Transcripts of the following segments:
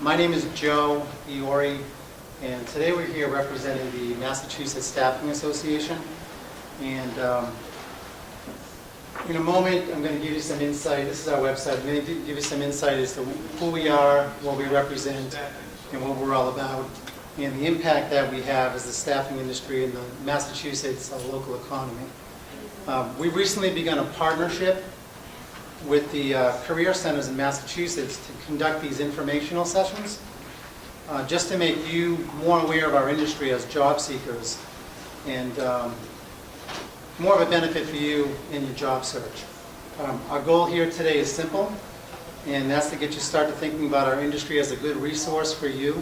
My name is Joe Eori, and today we're here representing the Massachusetts Staffing Association. And in a moment, I'm going to give you some insight. This is our website. I'm going to give you some insight as to who we are, what we represent, and what we're all about, and the impact that we have as the staffing industry in the Massachusetts local economy. We've recently begun a partnership with the career centers in Massachusetts to conduct these informational sessions, just to make you more aware of our industry as job seekers and more of a benefit for you in your job search. Our goal here today is simple, and that's to get you started thinking about our industry as a good resource for you,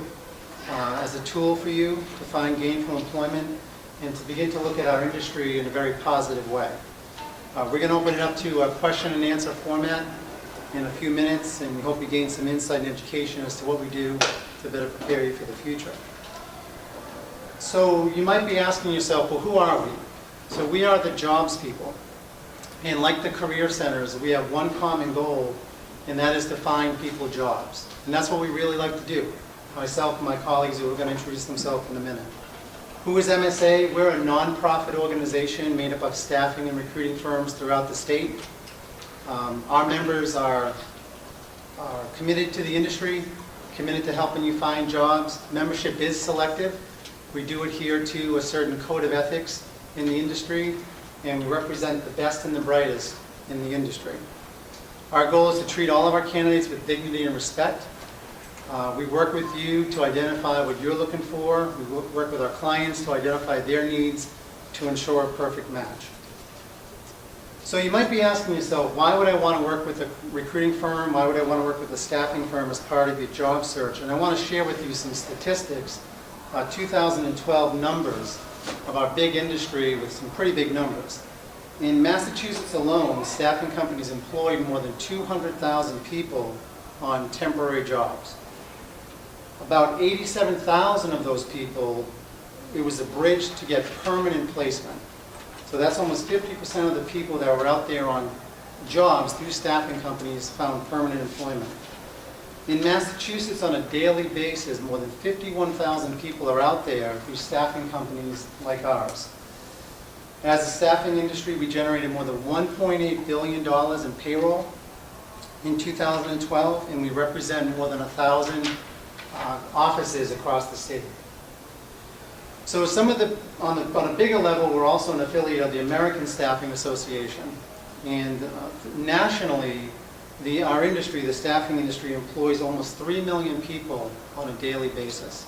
as a tool for you to find gainful employment, and to begin to look at our industry in a very positive way. We're going to open it up to a question and answer format in a few minutes, and we hope you gain some insight and education as to what we do to better prepare you for the future. So you might be asking yourself, well, who are we? So we are the jobs people. And like the career centers, we have one common goal, and that is to find people jobs. And that's what we really like to do. Myself and my colleagues who are going to introduce themselves in a minute. Who is MSA? We're a non-profit organization made up of staffing and recruiting firms throughout the state. Our members are committed to the industry, committed to helping you find jobs. Membership is selective. We do adhere to a certain code of ethics in the industry, and we represent the best and the brightest in the industry. Our goal is to treat all of our candidates with dignity and respect. We work with you to identify what you're looking for. We work with our clients to identify their needs to ensure a perfect match. So you might be asking yourself, why would I want to work with a recruiting firm? Why would I want to work with a staffing firm as part of your job search? And I want to share with you some statistics, 2012 numbers of our big industry with some pretty big numbers. In Massachusetts alone, staffing companies employed more than 200,000 people on temporary jobs. About 87,000 of those people, it was a bridge to get permanent placement. So that's almost 50% of the people that were out there on jobs through staffing companies found permanent employment. In Massachusetts, on a daily basis, more than 51,000 people are out there through staffing companies like ours. As a staffing industry, we generated more than $1.8 billion in payroll in 2012, and we represent more than 1,000 offices across the state. So some of the, on a bigger level, we're also an affiliate of the American Staffing Association. And nationally, our industry, the staffing industry, employs almost 3 million people on a daily basis.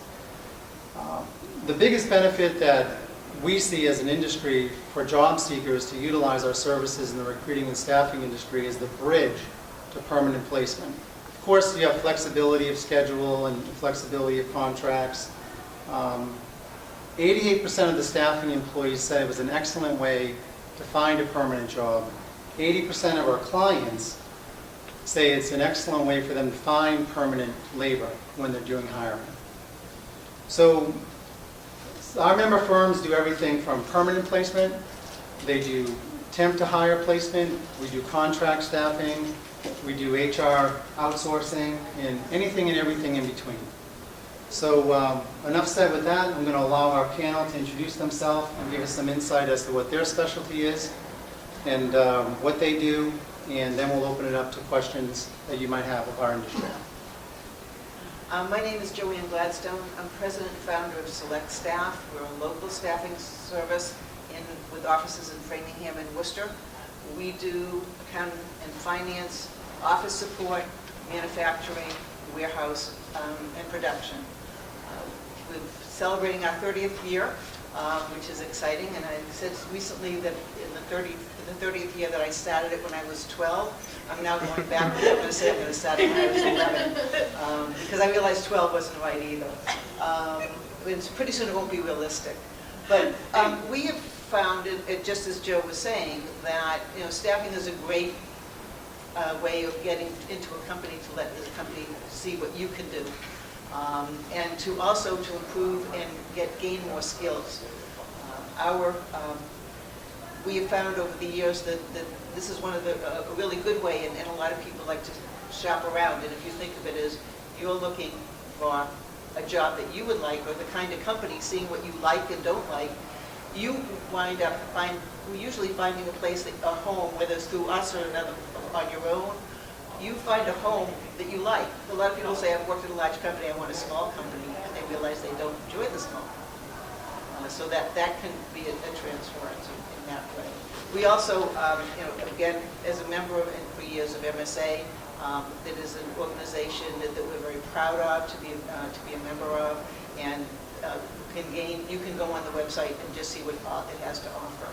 The biggest benefit that we see as an industry for job seekers to utilize our services in the recruiting and staffing industry is the bridge to permanent placement. Of course, you have flexibility of schedule and flexibility of contracts. 88% of the staffing employees said it was an excellent way to find a permanent job. 80% of our clients say it's an excellent way for them to find permanent labor when they're doing hiring. So our member firms do everything from permanent placement, they do temp to hire placement, we do contract staffing, we do HR outsourcing, and anything and everything in between. So enough said with that. I'm going to allow our panel to introduce themselves and give us some insight as to what their specialty is and what they do, and then we'll open it up to questions that you might have of our industry. My name is Joanne Gladstone. I'm president and founder of SELECTSTAFF. We're a local staffing service with offices in Framingham and Worcester. We do accounting and finance, office support, manufacturing, warehouse, and production. We're celebrating our 30th year, which is exciting, and I said recently that in the 30th year that I started it when I was 12, I'm now going backwards. I'm going to say I'm going to start it when I was 11, because I realized 12 wasn't right either. Pretty soon it won't be realistic. But we have found, just as Joe was saying, that staffing is a great way of getting into a company to let the company see what you can do, and to also to improve and gain more skills. We have found over the years that this is one of a really good way, and a lot of people like to shop around. And if you think of it as you're looking for a job that you would like, or the kind of company, seeing what you like and don't like, you wind up usually finding a place, a home, whether it's through us or another on your own. You find a home that you like. A lot of people say, I've worked at a large company, I want a small company, and they realize they don't enjoy the small company. So that can be a transference in that way. We also, again, as a member for years of MSA, that is an organization that we're very proud of to be a member of, and you can go on the website and just see what it has to offer.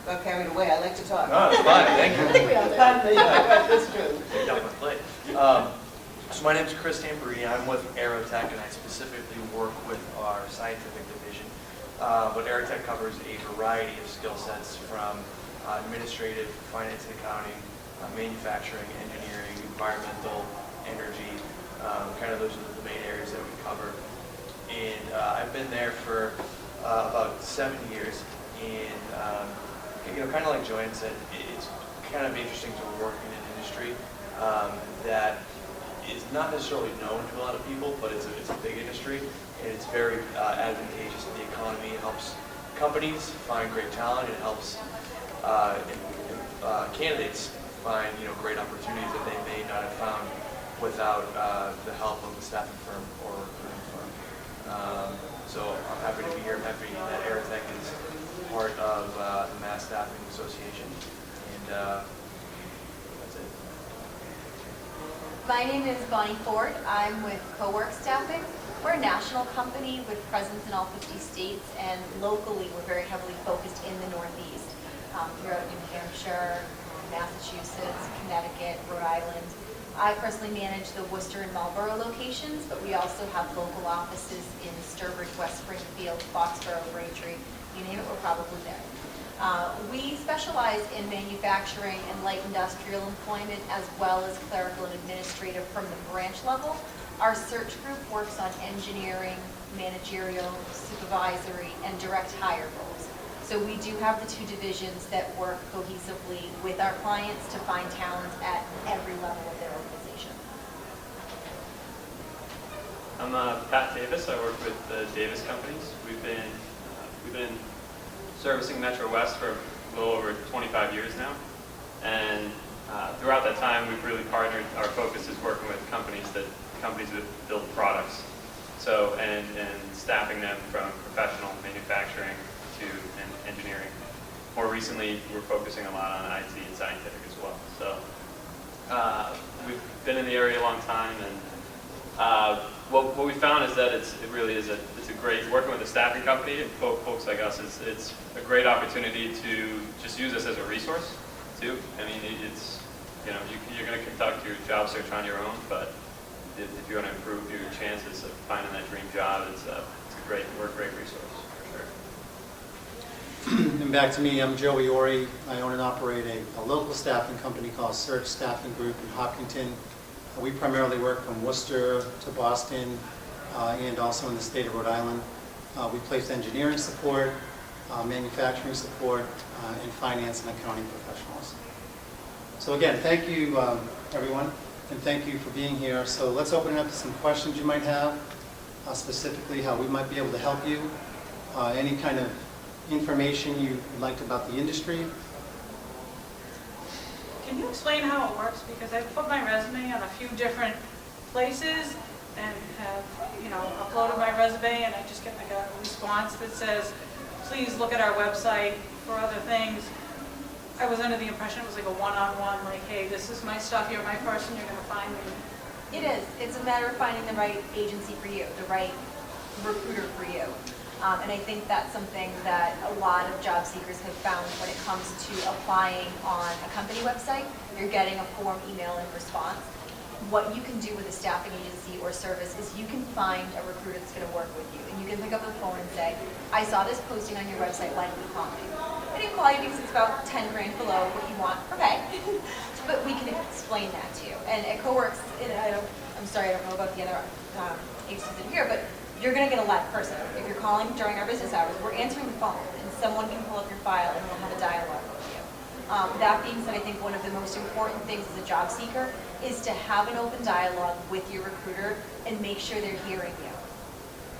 Got carried away. I like to talk. No, it's fine. Thank you. I think we all do. That's true. Take down my plate. So my name is Chris Tamborini. I'm with Aerotech, and I specifically work with our scientific division. But Aerotech covers a variety of skill sets from administrative, finance and accounting, manufacturing, engineering, environmental, energy. Kind of those are the main areas that we cover. And I've been there for about 7 years. And kind of like Joanne said, it's kind of interesting to work in an industry that is not necessarily known to a lot of people, but it's a big industry, and it's very advantageous to the economy. It helps companies find great talent. It helps candidates find great opportunities that they may not have found without the help of a staffing firm or recruiting firm. So I'm happy to be here. I'm happy that Aerotech is part of the Mass Staffing Association, and that's it. My name is Bonnie Ford. I'm with Cowork Staffing. We're a national company with presence in all 50 states, and locally we're very heavily focused in the Northeast, throughout New Hampshire, Massachusetts, Connecticut, Rhode Island. I personally manage the Worcester and Marlborough locations, but we also have local offices in Sturbridge, West Springfield, Foxborough, Braintree. You name it, we're probably there. We specialize in manufacturing and light industrial employment, as well as clerical and administrative from the branch level. Our search group works on engineering, managerial, supervisory, and direct hire roles. So we do have the two divisions that work cohesively with our clients to find talent at every level of their organization. I'm Pat Davis. I work with the Davis Companies. We've been servicing Metro West for a little over 25 years now, and throughout that time we've really partnered. Our focus is working with companies that build products, so and staffing them from professional manufacturing to engineering. More recently, we're focusing a lot on IT and scientific as well. So we've been in the area a long time, and what we found is that it's a great, working with a staffing company and folks like us, it's a great opportunity to just use us as a resource too. I mean, it's, you're going to conduct your job search on your own, but if you want to improve your chances of finding that dream job, we're a great resource for sure. And back to me, I'm Joe Eori. I own and operate a local staffing company called Search Staffing Group in Hopkinton. We primarily work from Worcester to Boston and also in the state of Rhode Island. We place engineering support, manufacturing support, and finance and accounting professionals. So again, thank you everyone, and thank you for being here. So let's open it up to some questions you might have, specifically how we might be able to help you, any kind of information you liked about the industry. Can you explain how it works? Because I've put my resume on a few different places and have, uploaded my resume, and I just get like a response that says, please look at our website for other things. I was under the impression it was like a one-on-one, like, hey, this is my stuff, you're my person, you're going to find me. It is. It's a matter of finding the right agency for you, the right recruiter for you. And I think that's something that a lot of job seekers have found when it comes to applying on a company website. You're getting a form email in response. What you can do with a staffing agency or service is you can find a recruiter that's going to work with you. And you can pick up the phone and say, I saw this posting on your website, why didn't you call me? I didn't call you because it's about 10 grand below what you want. Okay. But we can explain that to you. And at CoWorx, I'm sorry, I don't know about the other agencies in here, but you're going to get a live person. If you're calling during our business hours, we're answering the phone, and someone can pull up your file and we'll have a dialogue with you. That being said, I think one of the most important things as a job seeker is to have an open dialogue with your recruiter and make sure they're hearing you.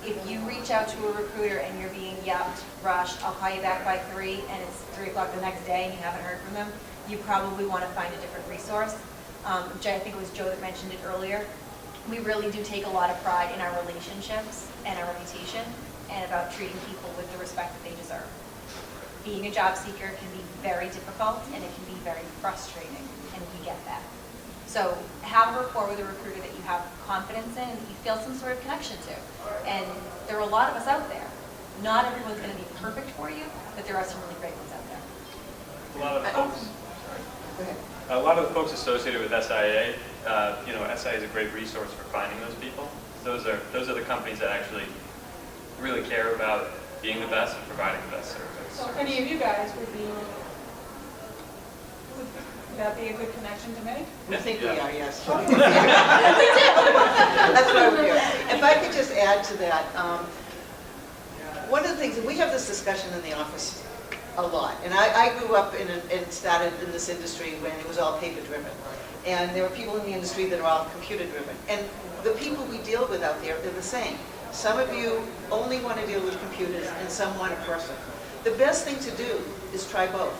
If you reach out to a recruiter and you're being yupped, rushed, I'll call you back by 3, and it's 3 o'clock the next day and you haven't heard from them, you probably want to find a different resource. I think it was Joe that mentioned it earlier. We really do take a lot of pride in our relationships and our reputation and about treating people with the respect that they deserve. Being a job seeker can be very difficult and it can be very frustrating, and we get that. So have a rapport with a recruiter that you have confidence in and that you feel some sort of connection to. And there are a lot of us out there. Not everyone's going to be perfect for you, but there are some really great ones out there. A lot of the folks, Go ahead. a lot of the folks associated with SIA, SIA is a great resource for finding those people. Those are the companies that actually really care about being the best and providing the best service. So if any of you guys would that be a good connection to make? We think we Yeah. are, yes. That's why we're here. If I could just add to that, one of the things, we have this discussion in the office a lot, and I grew up and started in this industry when it was all paper-driven. And there are people in the industry that are all computer-driven. And the people we deal with out there, they're the same. Some of you only want to deal with computers, and some want a person. The best thing to do is try both.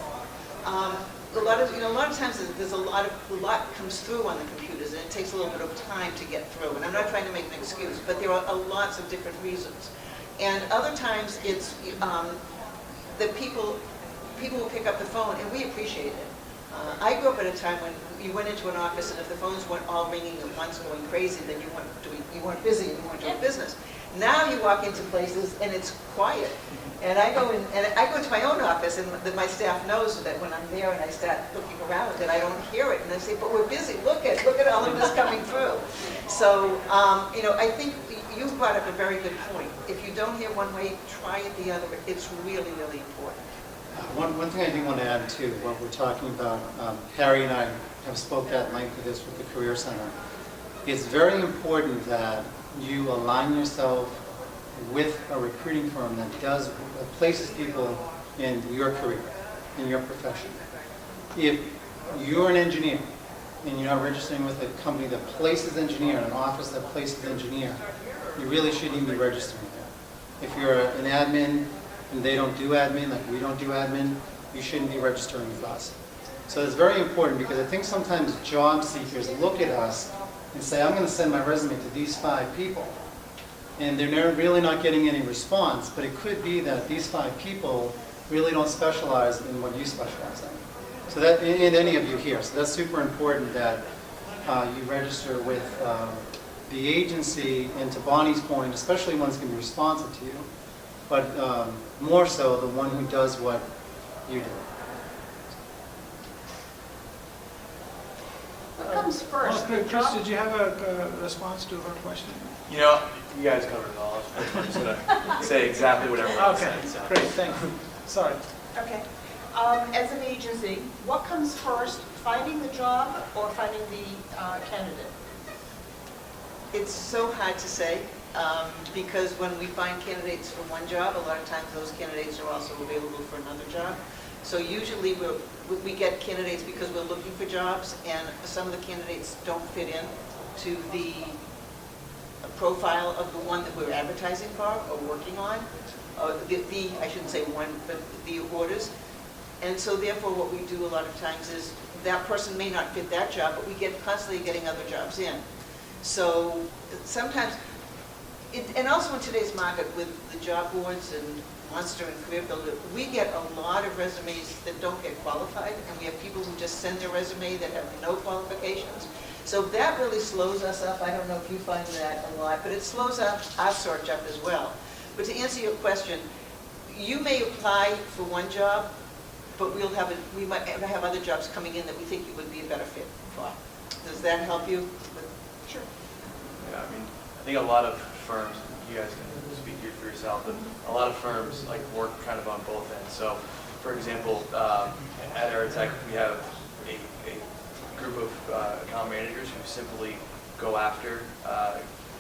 A lot of times there's a lot comes through on the computers, and it takes a little bit of time to get through. And I'm not trying to make an excuse, but there are lots of different reasons. And other times it's that people will pick up the phone, and we appreciate it. I grew up at a time when you went into an office, and if the phones weren't all ringing at once, going crazy, then you weren't busy and you weren't doing business. Now you walk into places and it's quiet. And I go into my own office, and my staff knows that when I'm there and I start looking around, that I don't hear it, and they say, "But we're busy. Look at all of this coming through." So I think you brought up a very good point. If you don't hear one way, try it the other. It's really, really important. One thing I do want to add to what we're talking about, Harry and I have spoke at length of this with the Career Center. It's very important that you align yourself with a recruiting firm that places people in your career, in your profession. If you're an engineer and you're not registering with a company that places engineer, an office that places engineer, you really shouldn't even be registering there. If you're an admin and they don't do admin, like we don't do admin, you shouldn't be registering with us. So it's very important, because I think sometimes job seekers look at us and say, I'm going to send my resume to these 5 people. And they're really not getting any response, but it could be that these 5 people really don't specialize in what you specialize in. So that, in any of you here, so that's super important that you register with the agency, and to Bonnie's point, especially one's going to be responsive to you, but more so the one who does what you do. What comes first? Chris, did you have a response to her question? You guys covered it all. I'm just going to say exactly what everyone Okay, said. So. great, thank you. Sorry. Okay. As an agency, what comes first, finding the job or finding the candidate? It's so hard to say, because when we find candidates for one job, a lot of times those candidates are also available for another job. So usually we get candidates because we're looking for jobs, and some of the candidates don't fit in to the profile of the one that we're advertising for or working on. I shouldn't say one, but the orders. And so therefore what we do a lot of times is that person may not fit that job, but we get constantly getting other jobs in. So sometimes, and also in today's market with the job boards and Monster and Career Builder, we get a lot of resumes that don't get qualified, and we have people who just send their resume that have no qualifications. So that really slows us up. I don't know if you find that a lot, but it slows up our search up as well. But to answer your question, you may apply for one job, but we might have other jobs coming in that we think you would be a better fit for. Does that help you? Sure. Yeah, I think a lot of firms, you guys can speak here for yourself, but a lot of firms work kind of on both ends. So, for example, at Aerotech, we have a group of account managers who simply go after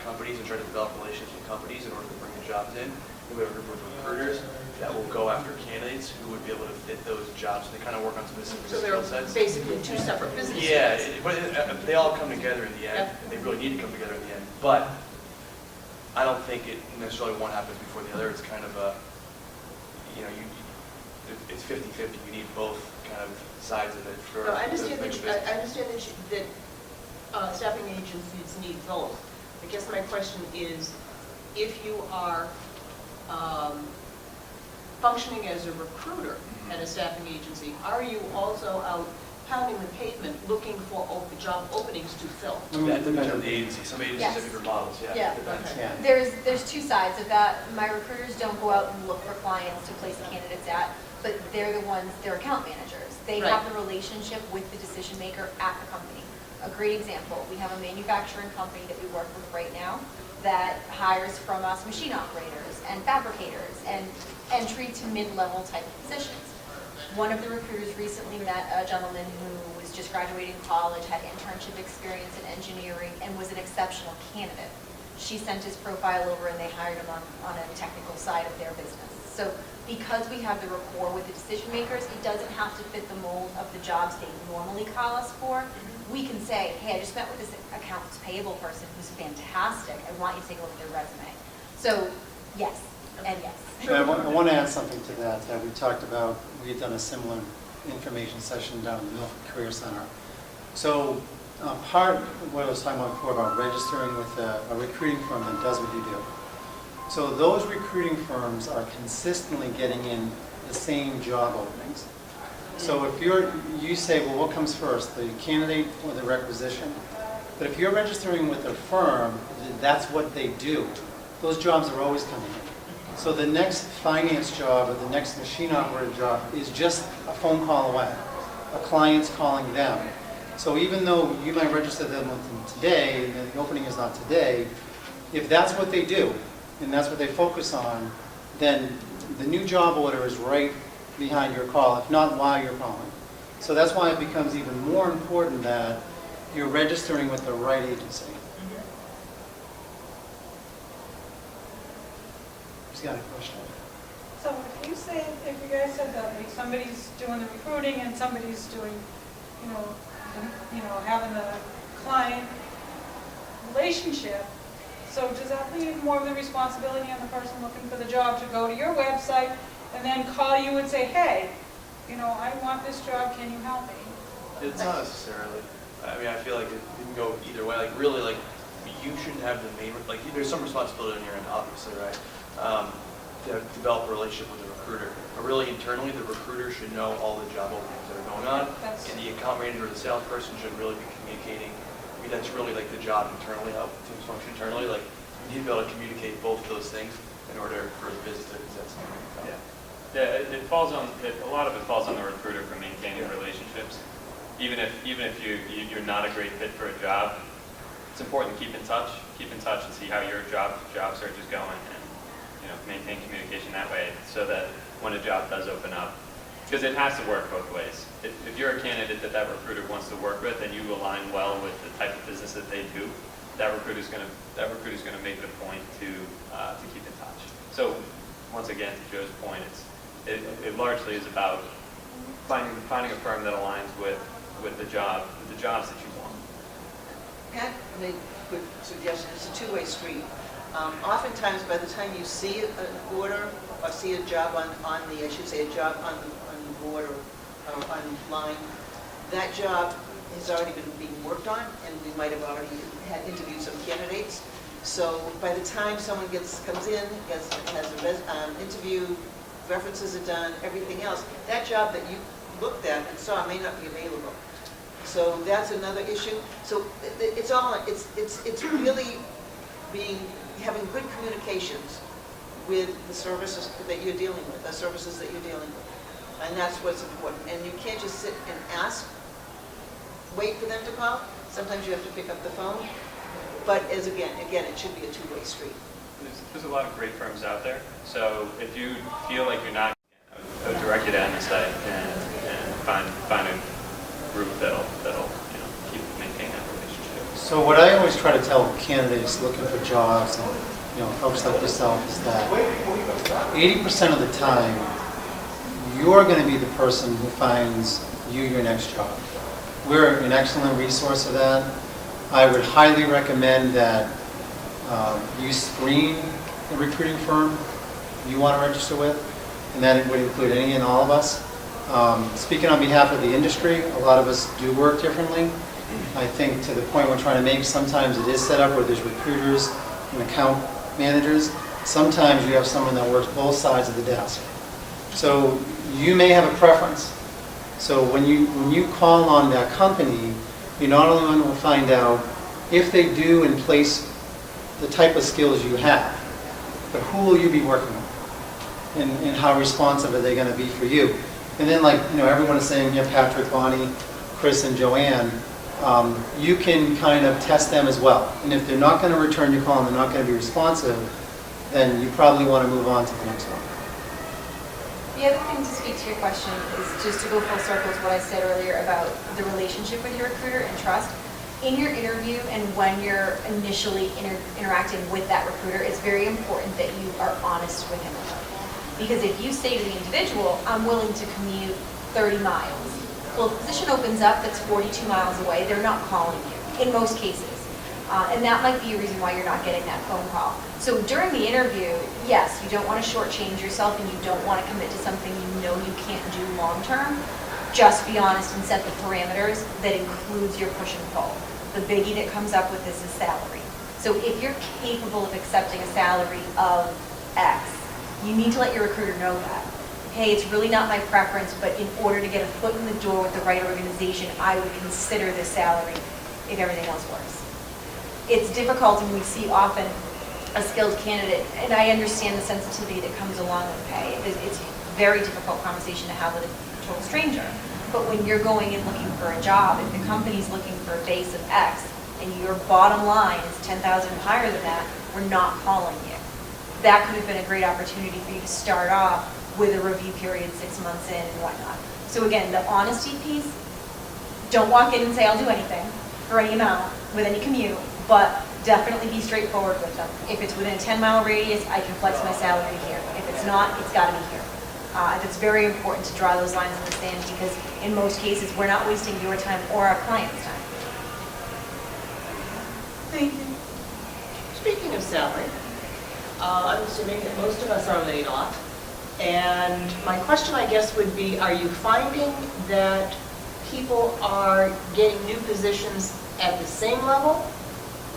companies companies and try to develop relationships with companies in order to bring the jobs in. And we have a group of recruiters that will go after candidates who would be able to fit those jobs. They kind of work on specific So they're skill sets. basically two separate businesses. Yeah, but they all come together in the end. Yep. And they really need to come together in the end. But I don't think it necessarily one happens before the other. It's kind of a, it's 50-50. You need both kind of sides of it for. No, I understand to that, make a business. I understand that staffing agencies need both. I guess my question is, if you are functioning as a recruiter at a staffing agency, are you also out pounding the pavement looking for job openings to fill? That depends on the agency. Some agencies Yes. have different models, yeah. Yeah. It depends. Okay. Yeah. There's two sides of that. My recruiters don't go out and look for clients to place candidates at, but they're account managers. They Right. have the relationship with the decision maker at the company. A great example, we have a manufacturing company that we work with right now that hires from us machine operators and fabricators and entry to mid-level type positions. One of the recruiters recently met a gentleman who was just graduating college, had internship experience in engineering, and was an exceptional candidate. She sent his profile over and they hired him on a technical side of their business. So because we have the rapport with the decision makers, it doesn't have to fit the mold of the jobs they normally call us for. We can say, hey, I just met with this accounts payable person who's fantastic. I want you to take a look at their resume. So yes, and yes. I want to add something to that we talked about. We had done a similar information session down at the Milford Career Center. So part of what I was talking about before about registering with a recruiting firm that does what you do. So those recruiting firms are consistently getting in the same job openings. So if you say, well, what comes first, the candidate or the requisition? But if you're registering with a firm, that's what they do. Those jobs are always coming in. So the next finance job or the next machine operator job is just a phone call away. A client's calling them. So even though you might register them with them today, and the opening is not today, if that's what they do, and that's what they focus on, then the new job order is right behind your call, if not while you're calling. So that's why it becomes even more important that you're registering with the right agency. Who's got a question? So if you guys said that, like somebody's doing the recruiting and somebody's doing, having the client relationship, so does that leave more of the responsibility on the person looking for the job to go to your website and then call you and say, hey, I want this job, can you help me? It's not necessarily. I mean, I feel like it can go either way. Like, really, like, you shouldn't have the main, like, there's some responsibility on your end, obviously, right? To develop a relationship with the recruiter. But really, internally, the recruiter should know all the job openings that are going on. And the account manager or the salesperson should really be communicating. I mean, that's really like the job internally, how teams function internally. Like, you need to be able to communicate both of those things in order for the business to exist. Yeah, a lot of it falls on the recruiter for maintaining relationships. Even if you're not a great fit for a job, it's important to keep in touch and see how your job search is going, and maintain communication that way, so that when a job does open up, because it has to work both ways. If you're a candidate that recruiter wants to work with, and you align well with the type of business that they do, that recruiter's going to make it a point to keep in touch. So once again, to Joe's point, it largely is about finding a firm that aligns with the jobs that you want. Pat made a good suggestion. It's a two-way street. Oftentimes, by the time you see an order or see a job on the board or online, that job has already been being worked on, and we might have already had interviewed some candidates. So by the time someone comes in, has an interview, references are done, everything else, that job that you looked at and saw may not be available. So that's another issue. So it's really having good communications with the services that you're dealing with, and that's what's important. And you can't just sit and wait for them to call. Sometimes you have to pick up the phone. But again, it should be a two-way street. There's a lot of great firms out there. So if you feel like you're not, I would direct you to MSI and find a group that'll keep maintaining that relationship. So what I always try to tell candidates looking for jobs and, folks like yourself is that 80% of the time, you're going to be the person who finds you your next job. We're an excellent resource for that. I would highly recommend that you screen the recruiting firm you want to register with, and that would include any and all of us. Speaking on behalf of the industry, a lot of us do work differently. I think to the point we're trying to make, sometimes it is set up where there's recruiters and account managers. Sometimes you have someone that works both sides of the desk. So you may have a preference. So when you call on that company, you not only want to find out if they do in place the type of skills you have, but who will you be working with, and how responsive are they going to be for you. And then, like everyone is saying, Patrick, Bonnie, Chris, and Joanne, you can kind of test them as well. And if they're not going to return your call and they're not going to be responsive, then you probably want to move on to the next one. The other thing to speak to your question is just to go full circle is what I said earlier about the relationship with your recruiter and trust. In your interview and when you're initially interacting with that recruiter, it's very important that you are honest with him. Because if you say to the individual, I'm willing to commute 30 miles, well, if the position opens up that's 42 miles away, they're not calling you, in most cases. And that might be a reason why you're not getting that phone call. So during the interview, yes, you don't want to shortchange yourself and you don't want to commit to something you know you can't do long term. Just be honest and set the parameters that includes your push and pull. The biggie that comes up with this is salary. So if you're capable of accepting a salary of X, you need to let your recruiter know that. Hey, it's really not my preference, but in order to get a foot in the door with the right organization, I would consider this salary if everything else works. It's difficult, and we see often a skilled candidate, and I understand the sensitivity that comes along with pay. It's a very difficult conversation to have with a total stranger. But when you're going in looking for a job, if the company's looking for a base of X, and your bottom line is 10,000 higher than that, we're not calling you. That could have been a great opportunity for you to start off with a review period 6 months in and whatnot. So again, the honesty piece, don't walk in and say, I'll do anything for any amount with any commute, but definitely be straightforward with them. If it's within a 10-mile radius, I can flex my salary here. If it's not, it's got to be here. It's very important to draw those lines in the sand because in most cases, we're not wasting your time or our client's time. Thank you. Speaking of salary, I'm assuming that most of us are laid off. And my question, I guess, would be, are you finding that people are getting new positions at the same level,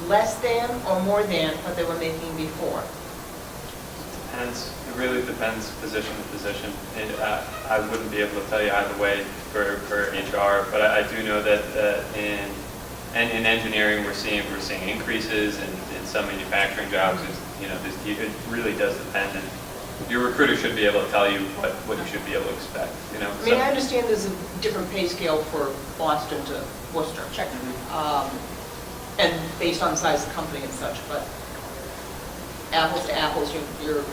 less than, or more than what they were making before? Depends. It really depends position to position. I wouldn't be able to tell you either way for HR, but I do know that in engineering we're seeing increases, and in some manufacturing jobs, it really does depend. And your recruiter should be able to tell you what you should be able to expect. I mean, I understand there's a different pay scale for Boston to Worcester. Check. And based on the size of the company and such, but apples to apples, you're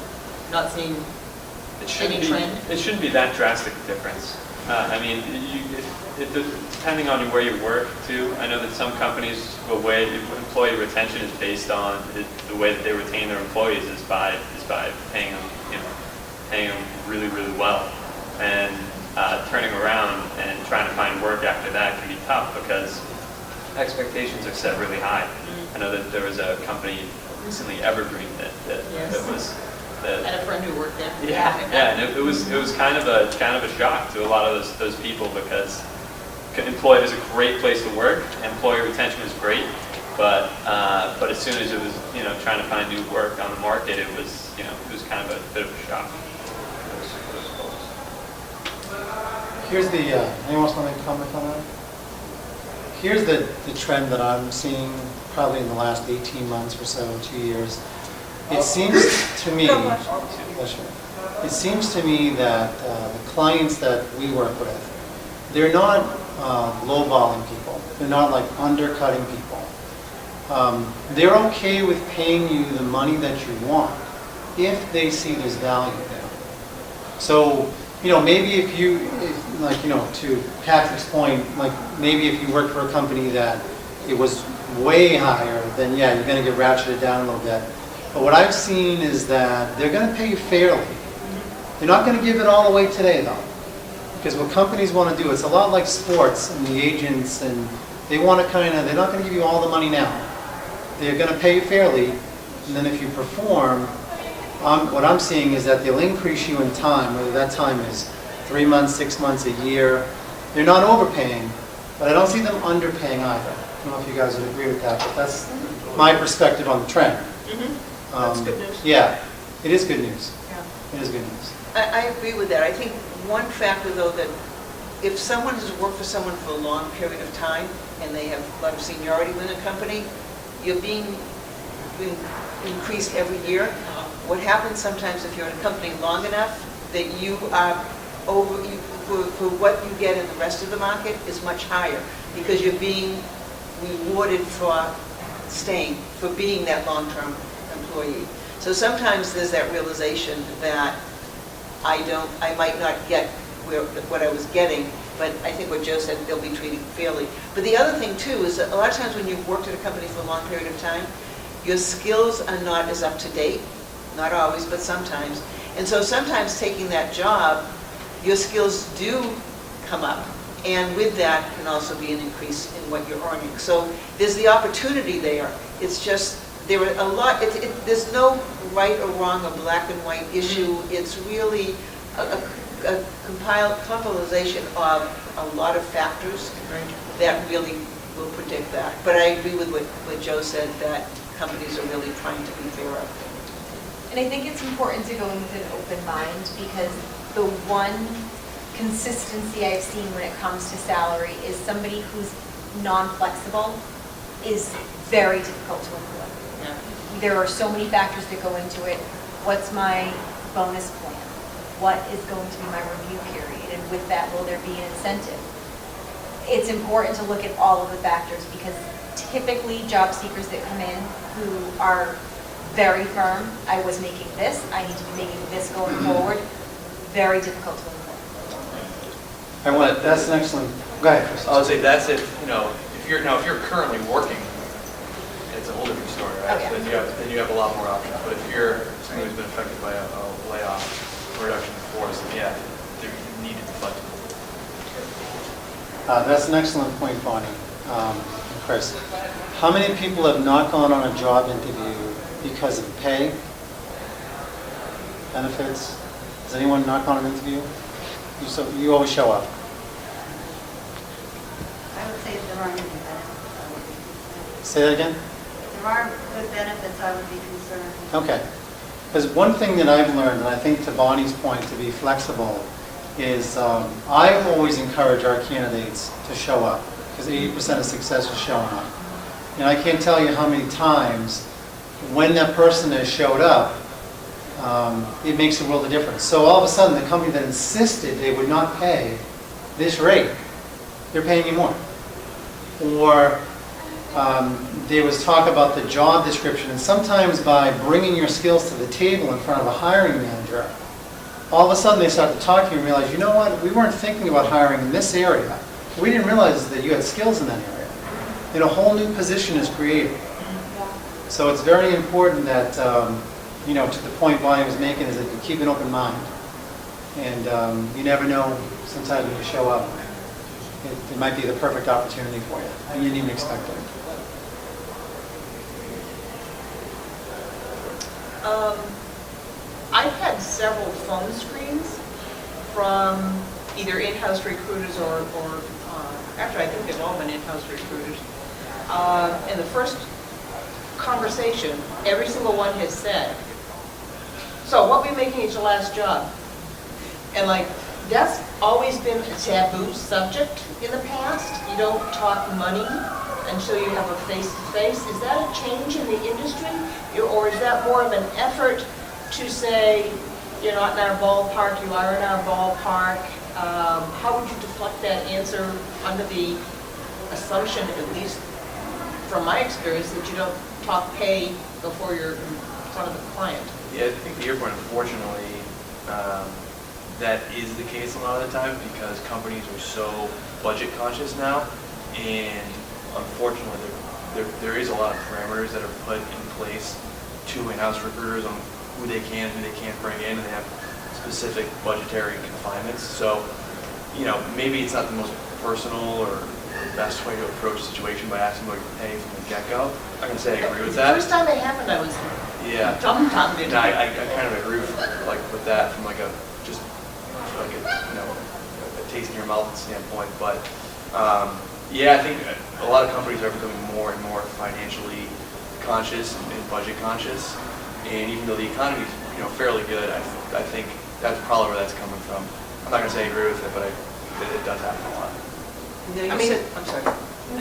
not seeing any trend? It shouldn't be that drastic difference. Depending on where you work too. I know that some companies, employee retention is based on the way that they retain their employees is by paying them really, really well, and turning around and trying to find work after that can be tough because expectations are set really high. I know that there was a company recently, Evergreen, that was. I had a friend who worked there. Yeah, and it was kind of a shock to a lot of those people because employee is a great place to work. Employee retention is great, but as soon as it was trying to find new work on the market, it was kind of a bit of a shock. Here's the, anyone else want to make a comment on that? Here's the trend that I'm seeing probably in the last 18 months or so, 2 years. It seems to me, that the clients that we work with, they're not lowballing people. They're not like undercutting people. They're okay with paying you the money that you want if they see there's value there. So, maybe to Patrick's point, like maybe if you worked for a company that it was way higher, then yeah, you're going to get ratcheted down a little bit. But what I've seen is that they're going to pay you fairly. They're not going to give it all away today, though. Because what companies want to do, it's a lot like sports and the agents, and they want to they're not going to give you all the money now. They're going to pay you fairly, and then if you perform, what I'm seeing is that they'll increase you in time, whether that time is 3 months, 6 months, a year. They're not overpaying, but I don't see them underpaying either. I don't know if you guys would agree with that, but that's my perspective on the trend. That's good news. Yeah, it is good news. Yeah. It is good news. I agree with that. I think one factor, though, that if someone has worked for someone for a long period of time and they have a lot of seniority within a company, you're being increased every year. What happens sometimes if you're in a company long enough that you are for what you get in the rest of the market is much higher because you're being rewarded for staying, for being that long-term employee. So sometimes there's that realization that I might not get what I was getting, but I think what Joe said, they'll be treated fairly. But the other thing too is that a lot of times when you've worked at a company for a long period of time, your skills are not as up to date, not always, but sometimes. And so sometimes taking that job, your skills do come up. And with that can also be an increase in what you're earning. So there's the opportunity there. It's just, there are a lot, there's no right or wrong or black and white issue. It's really a compilation of a lot of factors that really will predict that. But I agree with what Joe said, that companies are really trying to be fair of. And I think it's important to go in with an open mind because the one consistency I've seen when it comes to salary is somebody who's non-flexible is very difficult to employ. Yeah. There are so many factors that go into it. What's my bonus plan? What is going to be my review period? And with that, will there be an incentive? It's important to look at all of the factors because typically job seekers that come in who are very firm, I was making this, I need to be making this going forward, very difficult to employ. That's an excellent, go ahead, Chris. I would say that's if you're currently working, it's a whole different story, right? Oh, yeah. Then you have a lot more options. But if you're somebody who's been affected by a layoff, reduction in force, then yeah, you need to be flexible. That's an excellent point, Bonnie. Chris, how many people have not gone on a job interview because of pay, benefits? Has anyone not gone on an interview? You always show up. I would say if there aren't any benefits, I would be concerned. Say that again? If there are good benefits, I would be concerned. Okay. Because one thing that I've learned, and I think to Bonnie's point, to be flexible, is I always encourage our candidates to show up, because 80% of success is showing up. And I can't tell you how many times when that person has showed up, it makes a world of difference. So all of a sudden, the company that insisted they would not pay this rate, they're paying you more. Or there was talk about the job description, and sometimes by bringing your skills to the table in front of a hiring manager, all of a sudden they start to talk to you and realize, you know what, we weren't thinking about hiring in this area. We didn't realize that you had skills in that area. And a whole new position is created. So it's very important that, to the point Bonnie was making, is that you keep an open mind. And you never know, sometimes when you show up, it might be the perfect opportunity for you. And you didn't even expect it. I've had several phone screens from either in-house recruiters or actually I think they've all been in-house recruiters. In the first conversation, every single one has said, so what were you making at your last job? And that's always been a taboo subject in the past. You don't talk money until you have a face-to-face. Is that a change in the industry? Or is that more of an effort to say, you're not in our ballpark, you are in our ballpark? How would you deflect that answer under the assumption, at least from my experience, that you don't talk pay before you're in front of the client? Yeah, I think to your point, unfortunately, that is the case a lot of the time because companies are so budget conscious now, and unfortunately there is a lot of parameters that are put in place to in-house recruiters on who they can and who they can't bring in, and they have specific budgetary confinements. So, maybe it's not the most personal or best way to approach the situation by asking what you're paying from the get-go. I can say I agree with The that. first time it happened, I was Yeah. dumbfounded. No, I kind of agree with that from a taste in your mouth standpoint. But I think a lot of companies are becoming more and more financially conscious and budget conscious. And even though the economy is fairly good, I think that's probably where that's coming from. I'm not going to say I agree with it, but it does happen a lot. I'm sorry.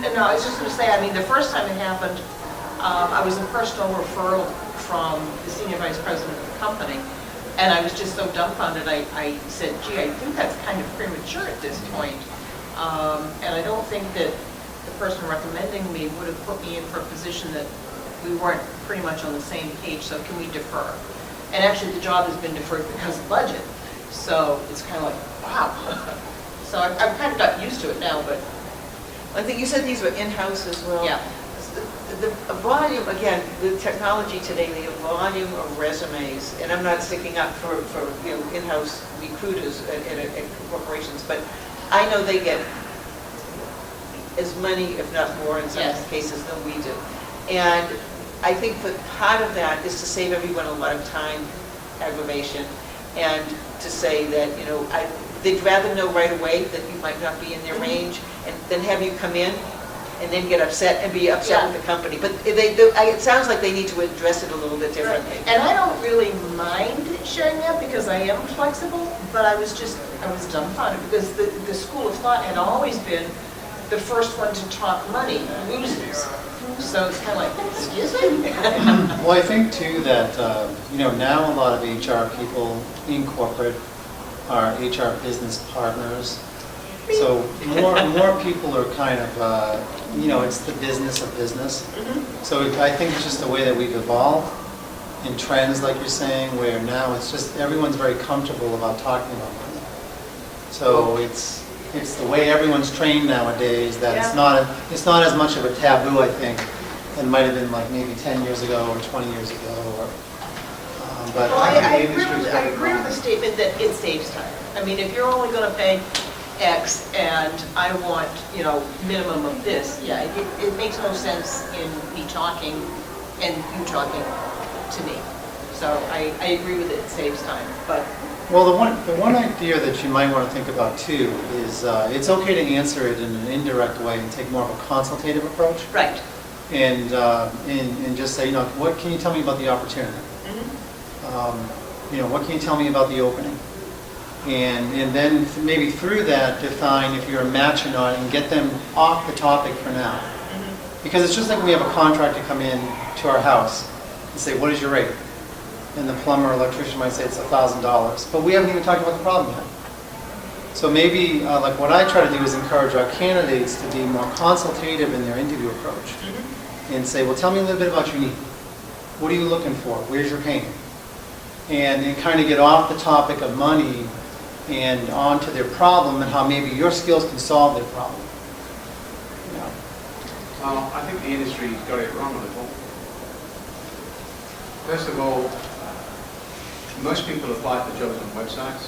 No, I was just going to say, the first time it happened, I was a personal referral from the senior vice president of the company, and I was just so dumbfounded. I said, gee, I think that's kind of premature at this point. And I don't think that the person recommending me would have put me in for a position that we weren't pretty much on the same page, so can we defer? And actually, the job has been deferred because of budget. So it's kind of like, wow. So I've kind of got used to it now, but I think you said these were in-house as well. yeah. The volume, again, the technology today, the volume of resumes, and I'm not sticking up for in-house recruiters at corporations, but I know they get as many, if not more, in some Yes. cases than we do. And I think that part of that is to save everyone a lot of time, aggravation, and to say that, they'd rather know right away that you might not be in their range, and then have you come in and then get upset and be upset with the company. But it sounds like they need to address it a little bit differently. And I don't really mind sharing that because I am flexible, but I was dumbfounded because the school of thought had always been the first one to talk money loses. So it's kind of like, excuse me? Well, I think too that, now a lot of HR people in corporate are HR business partners. So more people are kind of, it's the business of business. So I think it's just the way that we've evolved in trends, like you're saying, where now it's just everyone's very comfortable about talking about money. So it's the way everyone's trained nowadays that it's not as much of a taboo, I think, than it might have been like maybe 10 years ago or 20 years ago. But Well, I agree with the statement that it saves time. If you're only going to pay X and I want, minimum of this, it makes no sense in me talking and you talking to me. So I agree with it, it saves time, but. Well, the one idea that you might want to think about too is it's okay to answer it in an indirect way and take more of a consultative approach. Right. And just say, what can you tell me about the opportunity? What can you tell me about the opening? And then maybe through that define if you're a match or not and get them off the topic for now. Because it's just like when we have a contractor come in to our house and say, what is your rate? And the plumber or electrician might say it's $1,000. But we haven't even talked about the problem yet. So maybe like what I try to do is encourage our candidates to be more consultative in their interview approach. And say, well, tell me a little bit about your need. What are you looking for? Where's your pain? And then kind of get off the topic of money and onto their problem and how maybe your skills can solve their problem. Well, I think the industry got it wrong a little. First of all, most people apply for jobs on websites.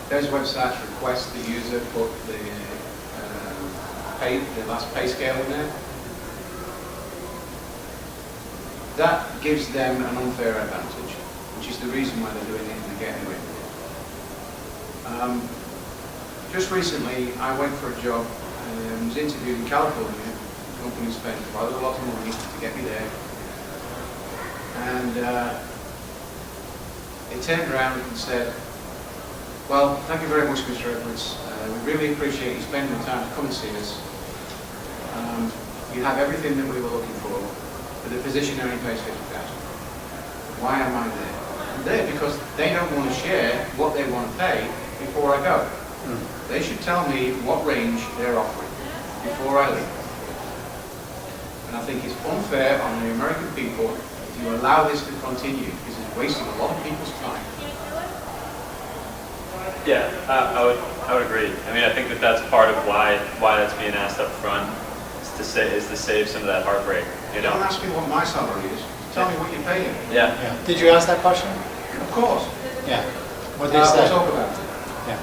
Those websites request the user put the last pay scale in there. That gives them an unfair advantage, which is the reason why they're doing it and they're getting away with it. Just recently, I went for a job and was interviewed in California. The company spent rather a lot of money to get me there. And they turned around and said, well, thank you very much, Mr. Edwards. We really appreciate you spending the time to come and see us. You have everything that we were looking for, but the position only pays $50,000. Why am I there? I'm there because they don't want to share what they want to pay before I go. They should tell me what range they're offering before I leave. And I think it's unfair on the American people to allow this to continue because it's wasting a lot of people's time. Yeah, I would agree. I think that's part of why that's being asked up front. to save some of that heartbreak, you Don't know? ask me what my salary is. Tell me what you're paying. Yeah. Yeah. Did you ask that question? Of course. Yeah. What they We'll said? talk about it. Yeah.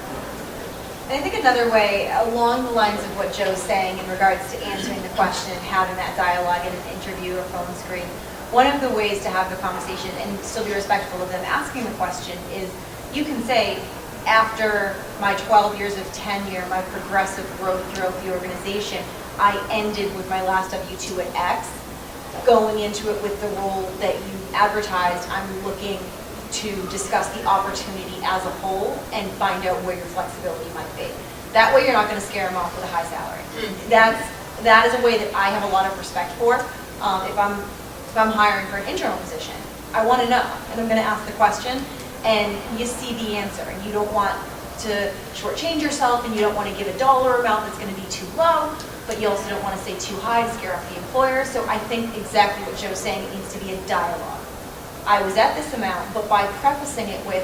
And I think another way, along the lines of what Joe's saying in regards to answering the question and having that dialogue in an interview or phone screen, one of the ways to have the conversation and still be respectful of them asking the question is you can say, after my 12 years of tenure, my progressive growth throughout the organization, I ended with my last W-2 at X. Going into it with the role that you advertised, I'm looking to discuss the opportunity as a whole and find out where your flexibility might be. That way you're not going to scare them off with a high salary. That is a way that I have a lot of respect for. If I'm hiring for an internal position, I want to know, and I'm going to ask the question, and you see the answer, and you don't want to shortchange yourself, and you don't want to give a dollar amount that's going to be too low, but you also don't want to say too high to scare off the employer. So I think exactly what Joe's saying, it needs to be a dialogue. I was at this amount, but by prefacing it with,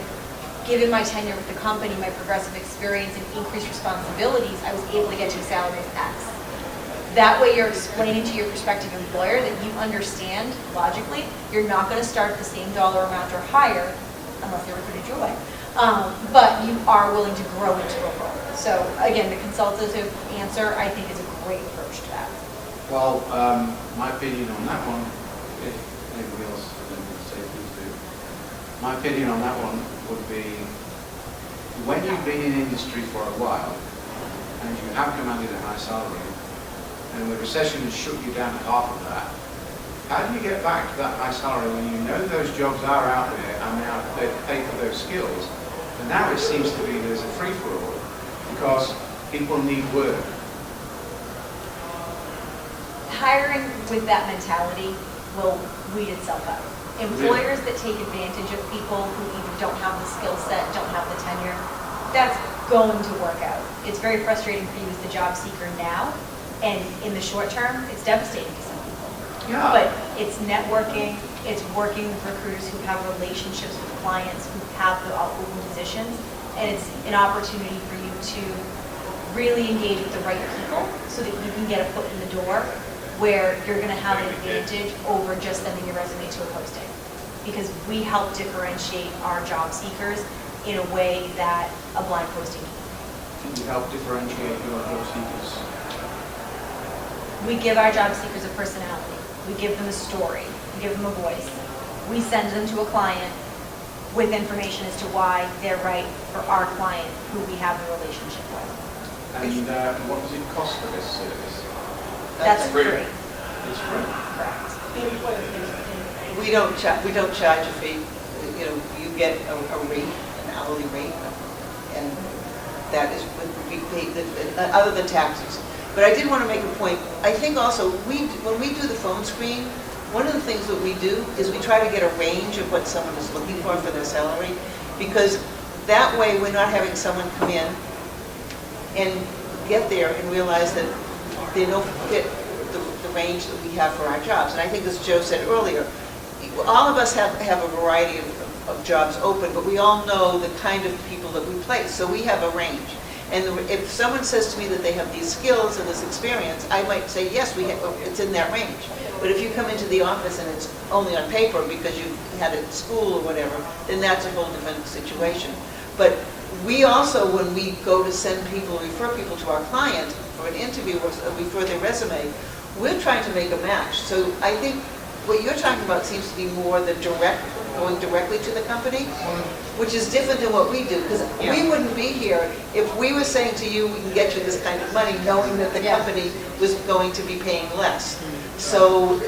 given my tenure with the company, my progressive experience and increased responsibilities, I was able to get to a salary of X. That way you're explaining to your prospective employer that you understand, logically, you're not going to start at the same dollar amount or higher, unless they recruited your way, but you are willing to grow into a role. So again, the consultative answer, I think, is a great approach to that. Well, my opinion on that one, if anybody else has anything to say, please do. My opinion on that one would be, when you've been in industry for a while, and you have commanded a high salary, and the recession has shut you down to half of that, how do you get back to that high salary when you know those jobs are out there and they are prepared to pay for those skills? And now it seems to be there's a free-for-all because people need work. Hiring with that mentality will weed itself out. Employers that take advantage of people who either don't have the skill set, don't have the tenure, that's going to work out. It's very frustrating for you as the job seeker now, and in the short term, it's devastating to some people. Yeah. But it's networking, it's working with recruiters who have relationships with clients who have the open positions, and it's an opportunity for you to really engage with the right people so that you can get a foot in the door where you're going to have an advantage over just sending your resume to a posting. Because we help differentiate our job seekers in a way that a blind posting can't. Can you help differentiate your job seekers? We give our job seekers a personality. We give them a story. We give them a voice. We send them to a client with information as to why they're right for our client who we have a relationship with. And what does it cost for this service? That's free. It's free. Correct. We don't charge a fee. You know, you get a rate, an hourly rate, and that is what we pay, other than taxes. But I did want to make a point. I think also, when we do the phone screen, one of the things that we do is we try to get a range of what someone is looking for their salary, because that way we're not having someone come in and get there and realize that they don't fit the range that we have for our jobs. And I think, as Joe said earlier, all of us have a variety of jobs open, but we all know the kind of people that we place, so we have a range. And if someone says to me that they have these skills and this experience, I might say, yes, it's in that range. But if you come into the office and it's only on paper because you've had it at school or whatever, then that's a whole different situation. But we also, when we go to send people, refer people to our client for an interview or refer their resume, we're trying to make a match. So I think what you're talking about seems to be more the going directly to the company, which is different than what we do, because we wouldn't be here if we were saying to you, we can get you this kind of money, knowing that the company was going to be paying less. So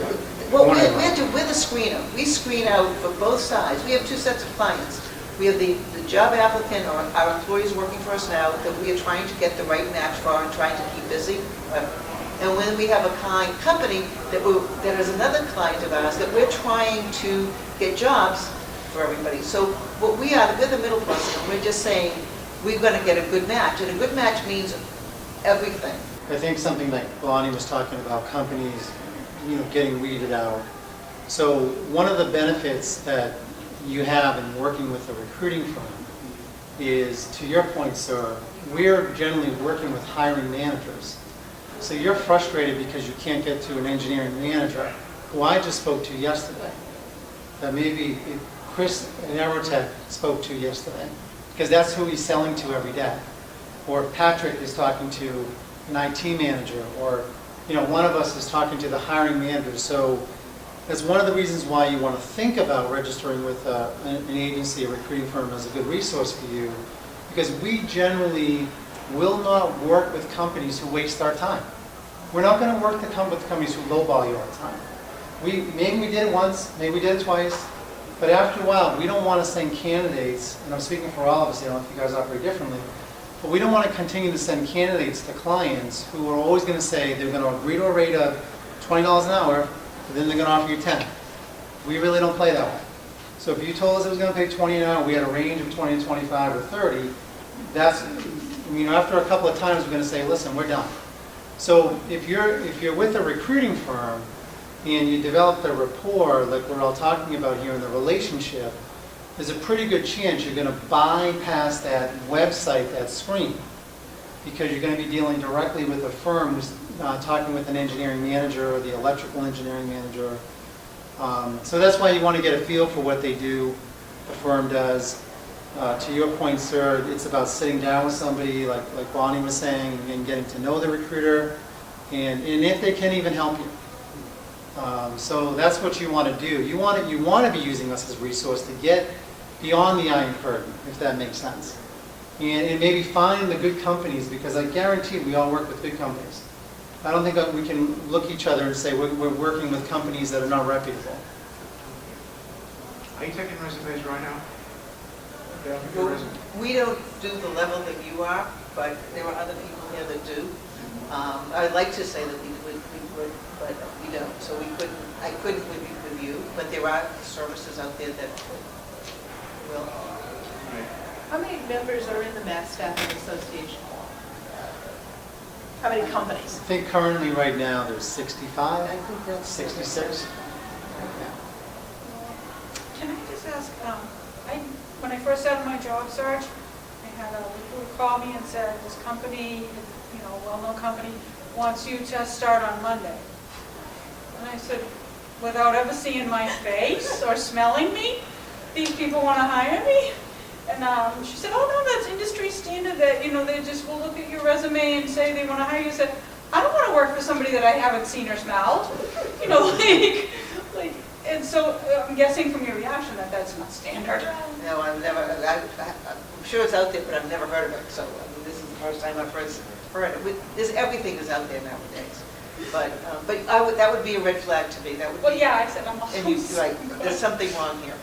what we're the screener. We screen out for both sides. We have two sets of clients. We have the job applicant or our employees working for us now that we are trying to get the right match for and trying to keep busy. And when we have a company that is another client of ours that we're trying to get jobs for everybody. So what we are, we're the middle person. We're just saying we're going to get a good match. And a good match means everything. I think something like Bonnie was talking about, companies, getting weeded out. So one of the benefits that you have in working with a recruiting firm is, to your point, sir, we're generally working with hiring managers. So you're frustrated because you can't get to an engineering manager, who I just spoke to yesterday, that maybe Chris at Aerotech spoke to yesterday, because that's who he's selling to every day. Or Patrick is talking to an IT manager, or one of us is talking to the hiring manager. So that's one of the reasons why you want to think about registering with an agency, a recruiting firm, as a good resource for you, because we generally will not work with companies who waste our time. We're not going to work with companies who lowball you all the time. Maybe we did it once, maybe we did it twice, but after a while, we don't want to send candidates, and I'm speaking for all of us, I don't know if you guys operate differently, but we don't want to continue to send candidates to clients who are always going to say they're going to agree to a rate of $20 an hour, but then they're going to offer you 10. We really don't play that way. So if you told us it was going to pay 20 an hour, we had a range of 20 to 25 or 30, that's, after a couple of times, we're going to say, listen, we're done. So if you're with a recruiting firm and you develop the rapport, like we're all talking about here in the relationship, there's a pretty good chance you're going to bypass that website, that screen, because you're going to be dealing directly with a firm who's talking with an engineering manager or the electrical engineering manager. So that's why you want to get a feel for what they do, the firm does. To your point, sir, it's about sitting down with somebody, like Bonnie was saying, and getting to know the recruiter, and if they can even help you. So that's what you want to do. You want to be using us as a resource to get beyond the iron curtain, if that makes sense. And maybe find the good companies, because I guarantee we all work with good companies. I don't think that we can look each other and say we're working with companies that are not reputable. Are you taking resumes right now? Well, we don't do the level that you are, but there are other people here that do. I'd like to say that we would, but we don't. So I couldn't with you, but there are services out there that will. How many members are in the Mass Staffing Association? How many companies? I think currently right now there's 65, I think that's 66. Can I just ask, when I first started my job search, I had a recruiter call me and said, this company, well-known company, wants you to start on Monday. And I said, without ever seeing my face or smelling me, these people want to hire me? And she said, oh no, that's industry standard that, they just will look at your resume and say they want to hire you. I said, I don't want to work for somebody that I haven't seen or smelled. And so I'm guessing from your reaction that that's not standard. No, I'm sure it's out there, but I've never heard of it. So this is the first time I've heard it. Everything is out there nowadays. But that would be a red flag to me. That would. Well, yeah, I said I'm right. There's something wrong here.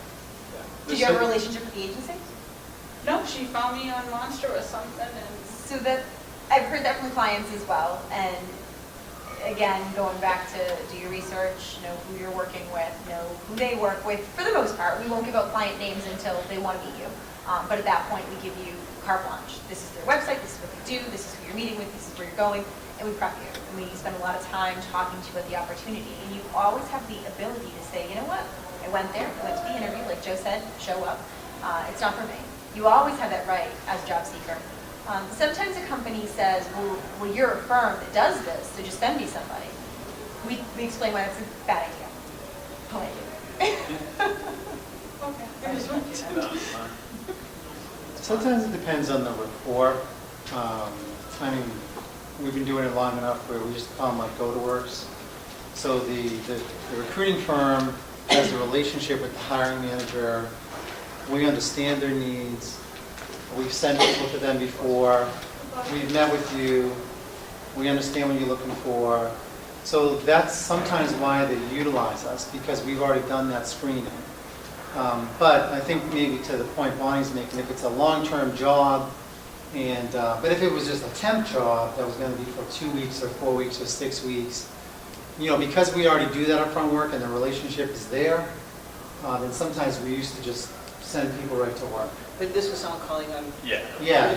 Did you have a relationship with the agency? No, she found me on Monster or something, and So that, I've heard that from clients as well, and again, going back to do your research, know who you're working with, know who they work with. For the most part, we won't give out client names until they want to meet you. But at that point, we give you carte blanche. This is their website, this is what they do, this is who you're meeting with, this is where you're going, and we prep you. And we spend a lot of time talking to you about the opportunity. And you always have the ability to say, you know what, I went there, I went to the interview, like Joe said, show up. It's not for me. You always have that right as a job seeker. Sometimes a company says, well, you're a firm that does this, so just send me somebody. We explain why that's a bad idea. okay. Sometimes it depends on the rapport. We've been doing it long enough where we just call them like go-to-works. So the recruiting firm has a relationship with the hiring manager. We understand their needs. We've sent people to them before. We've met with you. We understand what you're looking for. So that's sometimes why they utilize us, because we've already done that screening. But I think maybe to the point Bonnie's making, if it's a long-term job, but if it was just a temp job that was going to be for 2 weeks or 4 weeks or 6 weeks, because we already do that upfront work and the relationship is there, then sometimes we used to just send people right to work. But this was someone calling on. Yeah. Yeah.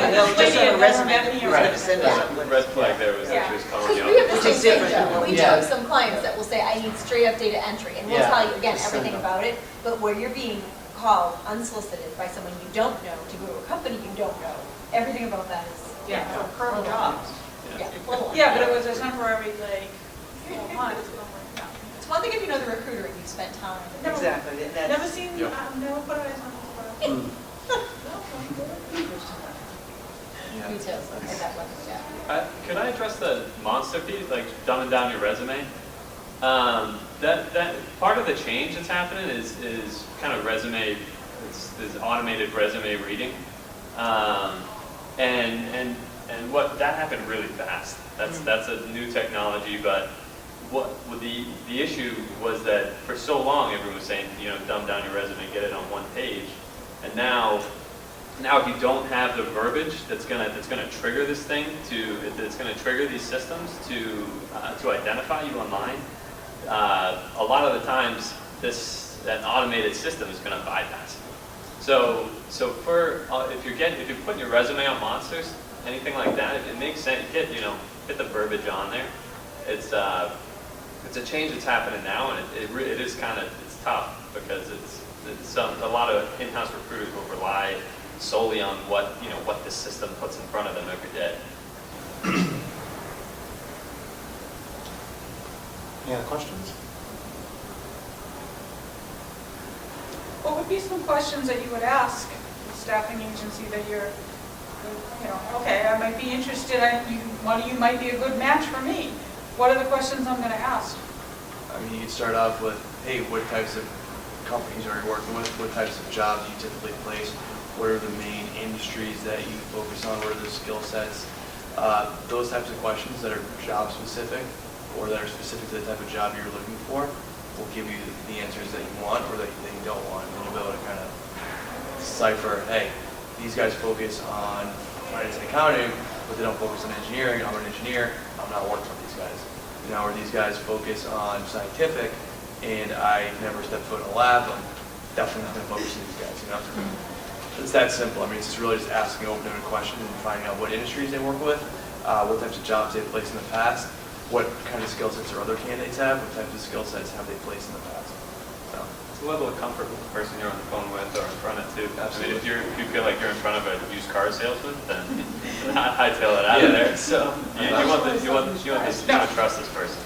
No, just on a resume. Right. Send us something. Red flag there was that she was calling you We have out. the Which is same thing, different. though. We Yeah. have some clients that will say, I need straight up data entry, and we'll Yeah. tell you, again, Just send everything them. about it, but where you're being called unsolicited by someone you don't know to go to a company you don't know, everything about that is. Yeah, for perm jobs. Yeah, a little one. Yeah, but it was a temporary, like, 4 months. I'm like, no. It's one thing if you know the recruiter and you've spent time. No. Exactly, and that's. Never seen, Yep. never put eyes on it. Me too, so I that one, yeah. Could I address the monster piece, like dumbing down your resume? That part of the change that's happening is kind of resume, it's automated resume reading, and what that happened really fast. That's a new technology, but what the issue was that for so long everyone was saying, you know, dumb down your resume, get it on one page, and now if you don't have the verbiage that's gonna trigger this thing that's gonna trigger these systems to identify you online, a lot of the times an automated system is gonna bypass it. So if you're putting your resume on Monsters, anything like that, it makes sense. Get the verbiage on there. It's a change that's happening now, and it is it's tough because a lot of in-house recruiters will rely solely on what the system puts in front of them every day. Any other questions? What would be some questions that you would ask the staffing agency that you're, okay, I might be interested, one of you might be a good match for me. What are the questions I'm going to ask? I mean, you could start off with, hey, what types of companies are you working with? What types of jobs do you typically place? What are the main industries that you focus on? What are the skill sets? Those types of questions that are job specific or that are specific to the type of job you're looking for will give you the answers that you want or that you don't want. And you'll be able to kind of decipher, hey, these guys focus on finance and accounting, but they don't focus on engineering. I'm an engineer. I'm not working with these guys. Or these guys focus on scientific, and I never stepped foot in a lab. I'm definitely not going to focus on these guys. It's that simple. I mean, it's just really just asking open-ended questions and finding out what industries they work with, what types of jobs they've placed in the past, what kind of skill sets or other candidates have, what types of skill sets have they placed in the past. So. It's a level of comfort with the person you're on the phone with or in front of too. Absolutely. I mean, if you feel like you're in front of a used car salesman, then hightail it out of there. So you want to trust this person.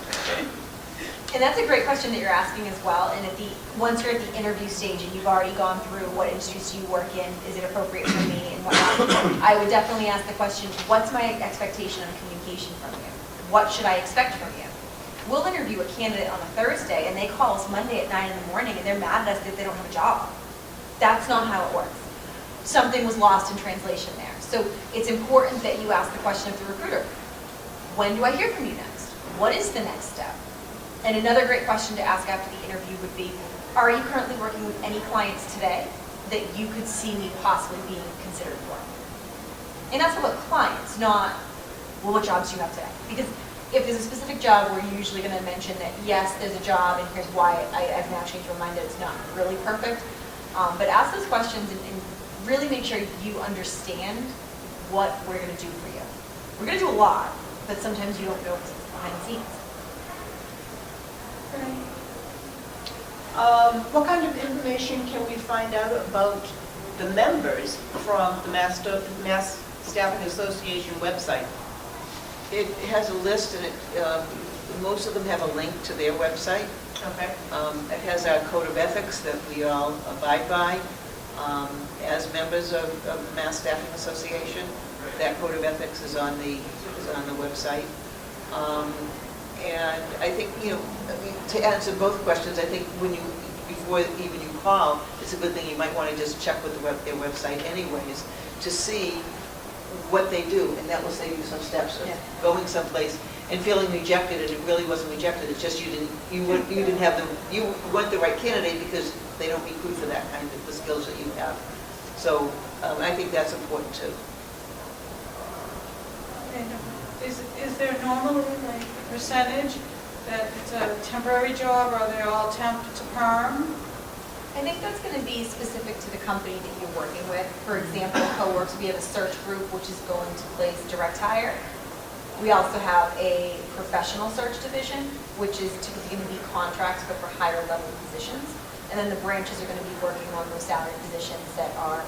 And that's a great question that you're asking as well. And once you're at the interview stage and you've already gone through what industries do you work in, is it appropriate for me and whatnot, I would definitely ask the question, what's my expectation of communication from you? What should I expect from you? We'll interview a candidate on a Thursday and they call us Monday at 9 in the morning and they're mad at us that they don't have a job. That's not how it works. Something was lost in translation there. So it's important that you ask the question of the recruiter. When do I hear from you next? What is the next step? And another great question to ask after the interview would be, are you currently working with any clients today that you could see me possibly being considered for? And that's about clients, not, well, what jobs do you have today? Because if there's a specific job, we're usually going to mention that, yes, there's a job, and here's why I've now changed my mind that it's not really perfect. But ask those questions and really make sure you understand what we're going to do for you. We're going to do a lot, but sometimes you don't know what's behind the scenes. What kind of information can we find out about the members from the Mass Staffing Association website? It has a list, and most of them have a link to their website. Okay. It has our code of ethics that we all abide by as members of the Mass Staffing Association. That code of ethics is on the website. And I think, to answer both questions, I think before even you call, it's a good thing you might want to just check with their website anyways to see what they do, and that will save you some steps of going someplace and feeling rejected, and it really wasn't rejected. It's just you weren't the right candidate because they don't recruit for that kind of the skills that you have. So I think that's important too. And is there normally like a percentage that it's a temporary job, or are they all temp to perm? I think that's going to be specific to the company that you're working with. For example, CoWorx, we have a search group which is going to place direct hire. We also have a professional search division, which is typically going to be contracts but for higher level positions. And then the branches are going to be working on those salary positions that are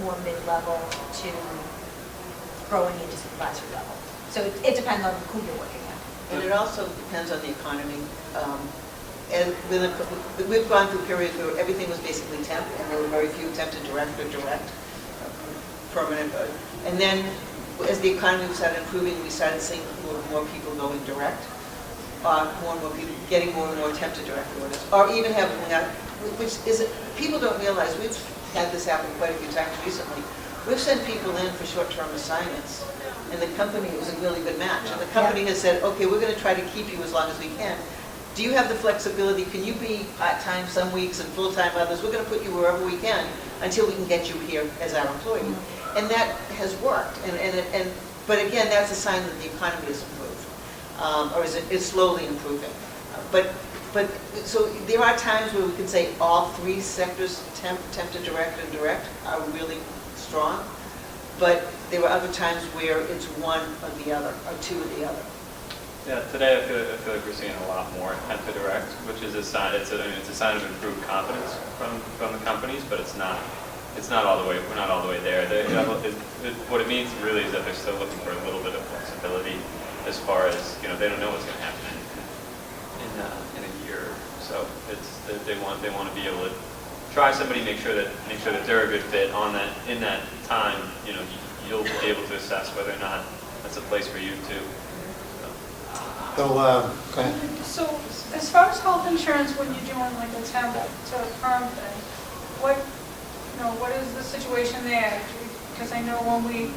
more mid-level to growing into supervisory level. So it depends on who you're working with. And it also depends on the economy. And we've gone through periods where everything was basically temp, and there were very few temp to direct or direct, permanent. And then as the economy started improving, we started seeing more people going direct, more and more people getting more and more temp to direct orders, or even having that, which is, people don't realize, we've had this happen quite a few times recently. We've sent people in for short-term assignments, and the company, it was a really good match. And the company has said, okay, we're going to try to keep you as long as we can. Do you have the flexibility? Can you be part-time some weeks and full-time others? We're going to put you wherever we can until we can get you here as our employee. And that has worked. But again, that's a sign that the economy has improved, or is slowly improving. But so there are times where we can say all three sectors, temp to direct and direct, are really strong. But there are other times where it's one or the other, or two or the other. Yeah, today I feel like we're seeing a lot more temp to direct, which is a sign. It's a sign of improved confidence from the companies, but it's not all the way. We're not all the way there. What it means really is that they're still looking for a little bit of flexibility, as far as they don't know what's going to happen in a year or so. They want to be able to try somebody, make sure that they're a good fit in that time. You'll be able to assess whether or not that's a place for you to. So, go ahead. So as far as health insurance, when you're doing like a temp to perm thing, what is the situation there? Because I know when the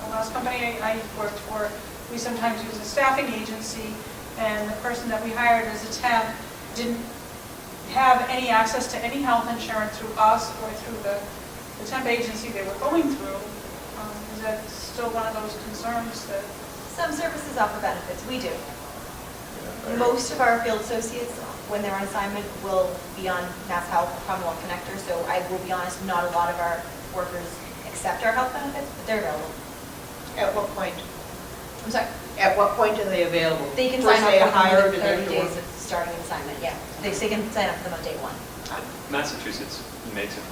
last company I worked for, we sometimes use a staffing agency, and the person that we hired as a temp didn't have any access to any health insurance through us or through the temp agency they were going through. Is that still one of those concerns that? Some services offer benefits. We do. Most of our field associates, when they're on assignment, will be on Mass Health, Commonwealth Connector. So I will be honest, not a lot of our workers accept our health benefits, but they're available. At what point? I'm sorry? At what point are they available? They can First sign day up of hire, within do they 30 have to days work? of starting an assignment, yeah. They can sign up for them on day one. Massachusetts makes it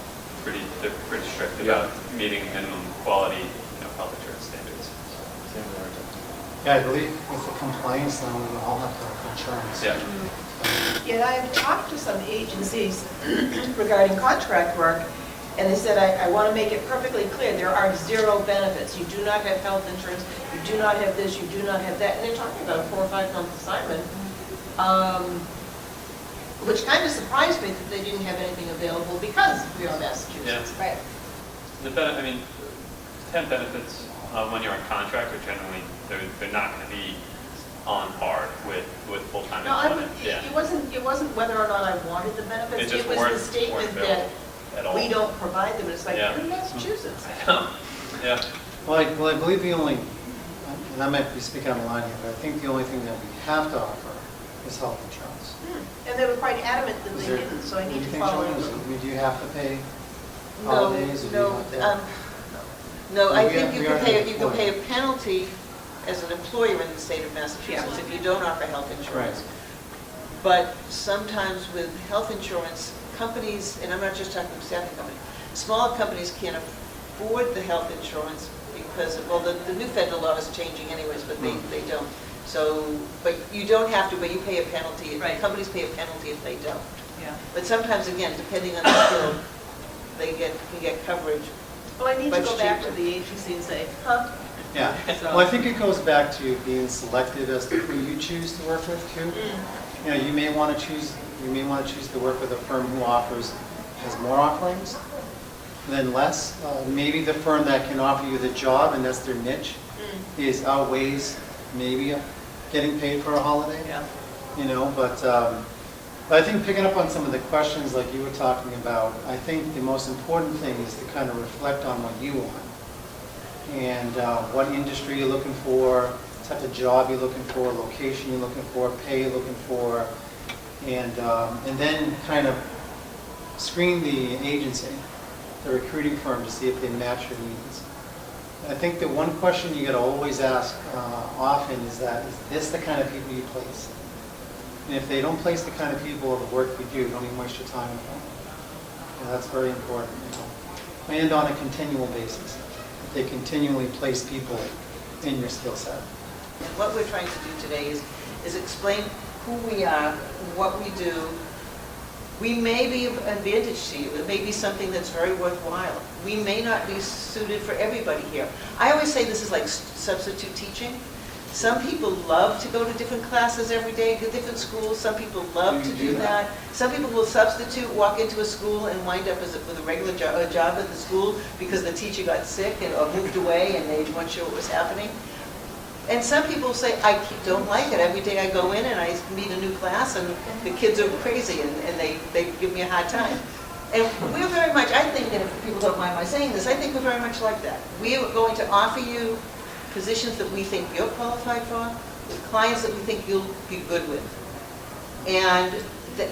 pretty strict about meeting minimum quality, health insurance standards. Same with Aerotech. Yeah, I believe with the compliance now, we all have to have insurance. Yeah. Yeah, I've talked to some agencies regarding contract work, and they said, I want to make it perfectly clear, there are zero benefits. You do not have health insurance, you do not have this, you do not have that. And they're talking about a 4 or 5 month assignment, which kind of surprised me that they didn't have anything available because we are Massachusetts. Yeah. Right. Temp benefits when you're on contract are generally they're not going to be on par with full-time No, employment. it wasn't whether or not I wanted the benefits. It just was weren't the statement that available at all. we don't provide them. It's like, Yeah. you're in Massachusetts. I know. Yeah. Well, I believe the only, and I might be speaking on the line here, but I think the only thing that we have to offer is health insurance. And they were quite adamant that Is they there- didn't, so I what do need you to think, follow Joanne? them. I mean, do you have to pay No, holidays? Or do you no, have to- no, I We think are- you we can are pay, an you can pay a employer. penalty as an employer in the state of Massachusetts if you don't offer health insurance. But sometimes with health insurance, companies, and I'm not just talking about staffing companies, smaller companies can't afford the health insurance because, well, the new federal law is changing anyways, but they don't. So, but you don't have to, but you pay a penalty. Right. Companies pay a penalty if they don't. Yeah. But sometimes, again, depending on the skill, they can get coverage. Well, I need to Much go back to cheaper. the agency and say, huh? Yeah, So- well, I think it goes back to being selective as to who you choose to work with too. You may want to choose to work with a firm who has more offerings than less. Maybe the firm that can offer you the job and that's their niche outweighs maybe getting paid for a holiday. Yeah. But I think picking up on some of the questions like you were talking about, I think the most important thing is to kind of reflect on what you want and what industry you're looking for, type of job you're looking for, location you're looking for, pay you're looking for, and then kind of screen the agency, the recruiting firm, to see if they match your needs. I think the one question you got to always ask often is this the kind of people you place? And if they don't place the kind of people of the work you do, don't even waste your time with them. That's very important. And on a continual basis. They continually place people in your skill set. And what we're trying to do today is explain who we are, what we do. We may be of advantage to you. It may be something that's very worthwhile. We may not be suited for everybody here. I always say this is like substitute teaching. Some people love to go to different classes every day, to different schools. Some people love to do that. Some people will substitute, walk into a school and wind up with a regular job at the school because the teacher got sick or moved away and they weren't sure what was happening. And some people say, I don't like it. Every day I go in and I meet a new class and the kids are crazy and they give me a hard time. And we're very much, I think, and if people don't mind my saying this, I think we're very much like that. We are going to offer you positions that we think you're qualified for, with clients that we think you'll be good with. And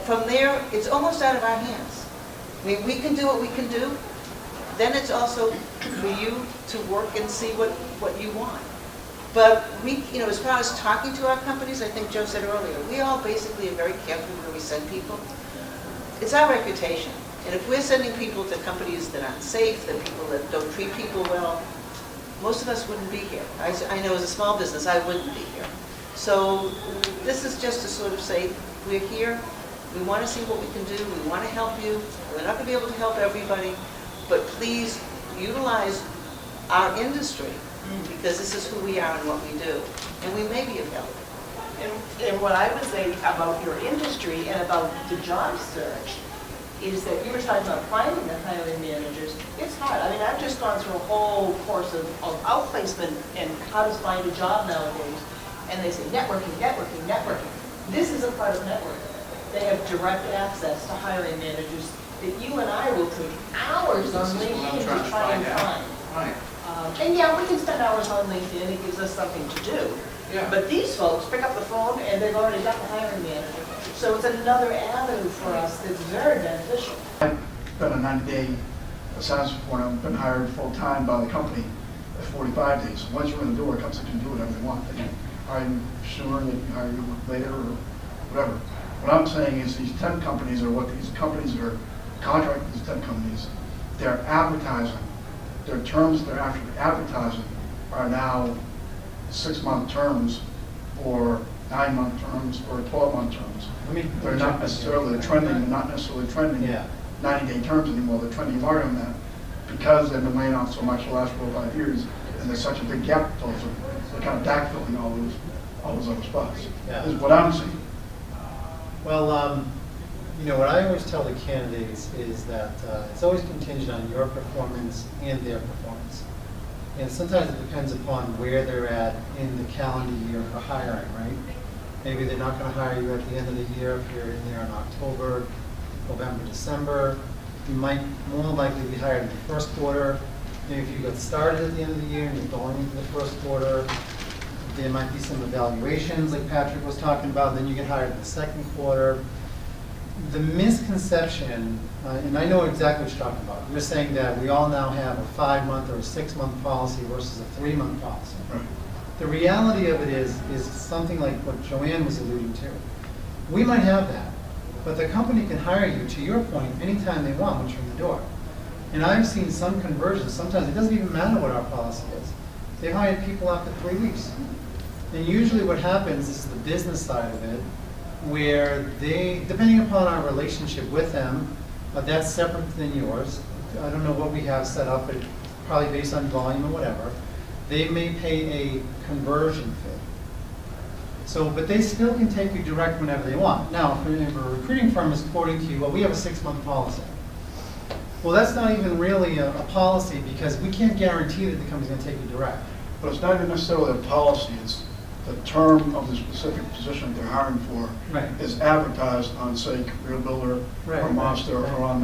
from there, it's almost out of our hands. I mean, we can do what we can do. Then it's also for you to work and see what you want. But we, as far as talking to our companies, I think Joe said earlier, we all basically are very careful where we send people. It's our reputation. And if we're sending people to companies that aren't safe, that people that don't treat people well, most of us wouldn't be here. I know as a small business, I wouldn't be here. So this is just to sort of say, we're here, we want to see what we can do, we want to help you. We're not going to be able to help everybody, but please utilize our industry, because this is who we are and what we do. And we may be of help. And what I would say about your industry and about the job search is that you were talking about finding the hiring managers. It's hard. I mean, I've just gone through a whole course of outplacement and how to find a job nowadays. And they say networking, networking, networking. This is a part of networking. They have direct access to hiring managers that you and I will take hours on LinkedIn to try and find. Right. And yeah, we can spend hours on LinkedIn. It gives us something to do. Yeah. But these folks pick up the phone and they've already got the hiring manager. So it's another avenue for us that's very beneficial. I've been a 90-day assignment when I've been hired full-time by the company at 45 days. So once you're in the door, companies can do whatever they want. They can hire you sooner, they can hire you later, or whatever. What I'm saying is these 10 companies are what these companies are contracting these 10 companies. They're advertising. Their terms they're advertising are now 6-month terms or 9-month terms or 12-month terms. They're not necessarily trending, they're not necessarily trending 90-day terms anymore. They're trending longer than that because they've been laying off so much the last 4 or 5 years, and there's such a big gap between them. They're kind of backfilling all those other spots. Yeah. Is what I'm seeing. Well, what I always tell the candidates is that it's always contingent on your performance and their performance. And sometimes it depends upon where they're at in the calendar year for hiring, right? Maybe they're not going to hire you at the end of the year if you're in there in October, November, December. You might more likely be hired in the first quarter. Maybe if you got started at the end of the year and you're going into the first quarter, there might be some evaluations like Patrick was talking about, then you get hired in the second quarter. The misconception, and I know exactly what you're talking about, you're saying that we all now have a 5-month or a 6-month policy versus a 3-month policy. Right. The reality of it is something like what Joanne was alluding to. We might have that, but the company can hire you, to your point, anytime they want once you're in the door. And I've seen some conversions, sometimes it doesn't even matter what our policy is. They've hired people after 3 weeks. And usually what happens is the business side of it, where they, depending upon our relationship with them, that's separate than yours. I don't know what we have set up, but probably based on volume or whatever. They may pay a conversion fee. So, but they still can take you direct whenever they want. Now, if a recruiting firm is quoting to you, well, we have a 6-month policy. Well, that's not even really a policy because we can't guarantee that the company's going to take you direct. But it's not even necessarily a policy. It's the term of the specific position they're hiring for is advertised on, say, Career Builder or Monster or on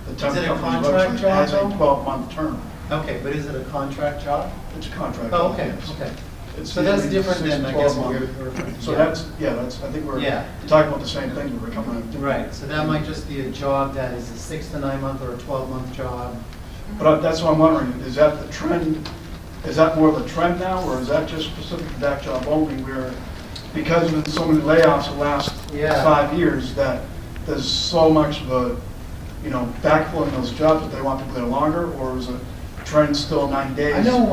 the temp company's website as a 12-month term. Okay, but is it a contract job? It's a contract. Oh, okay, yes. okay. It's So that's usually different 6 than, to I guess, 12 what months. you're So I think we're talking about the same thing, but we're coming at right. So that might just be a job that is a 6 to 9 month or a 12-month job. But that's what I'm wondering, is that the trend, is that more of a trend now, or is that just specific to that job only, where because of so many layoffs the last 5 years that there's so much of a, backfilling those jobs that they want people there longer, or is it trend still 9 days? I know,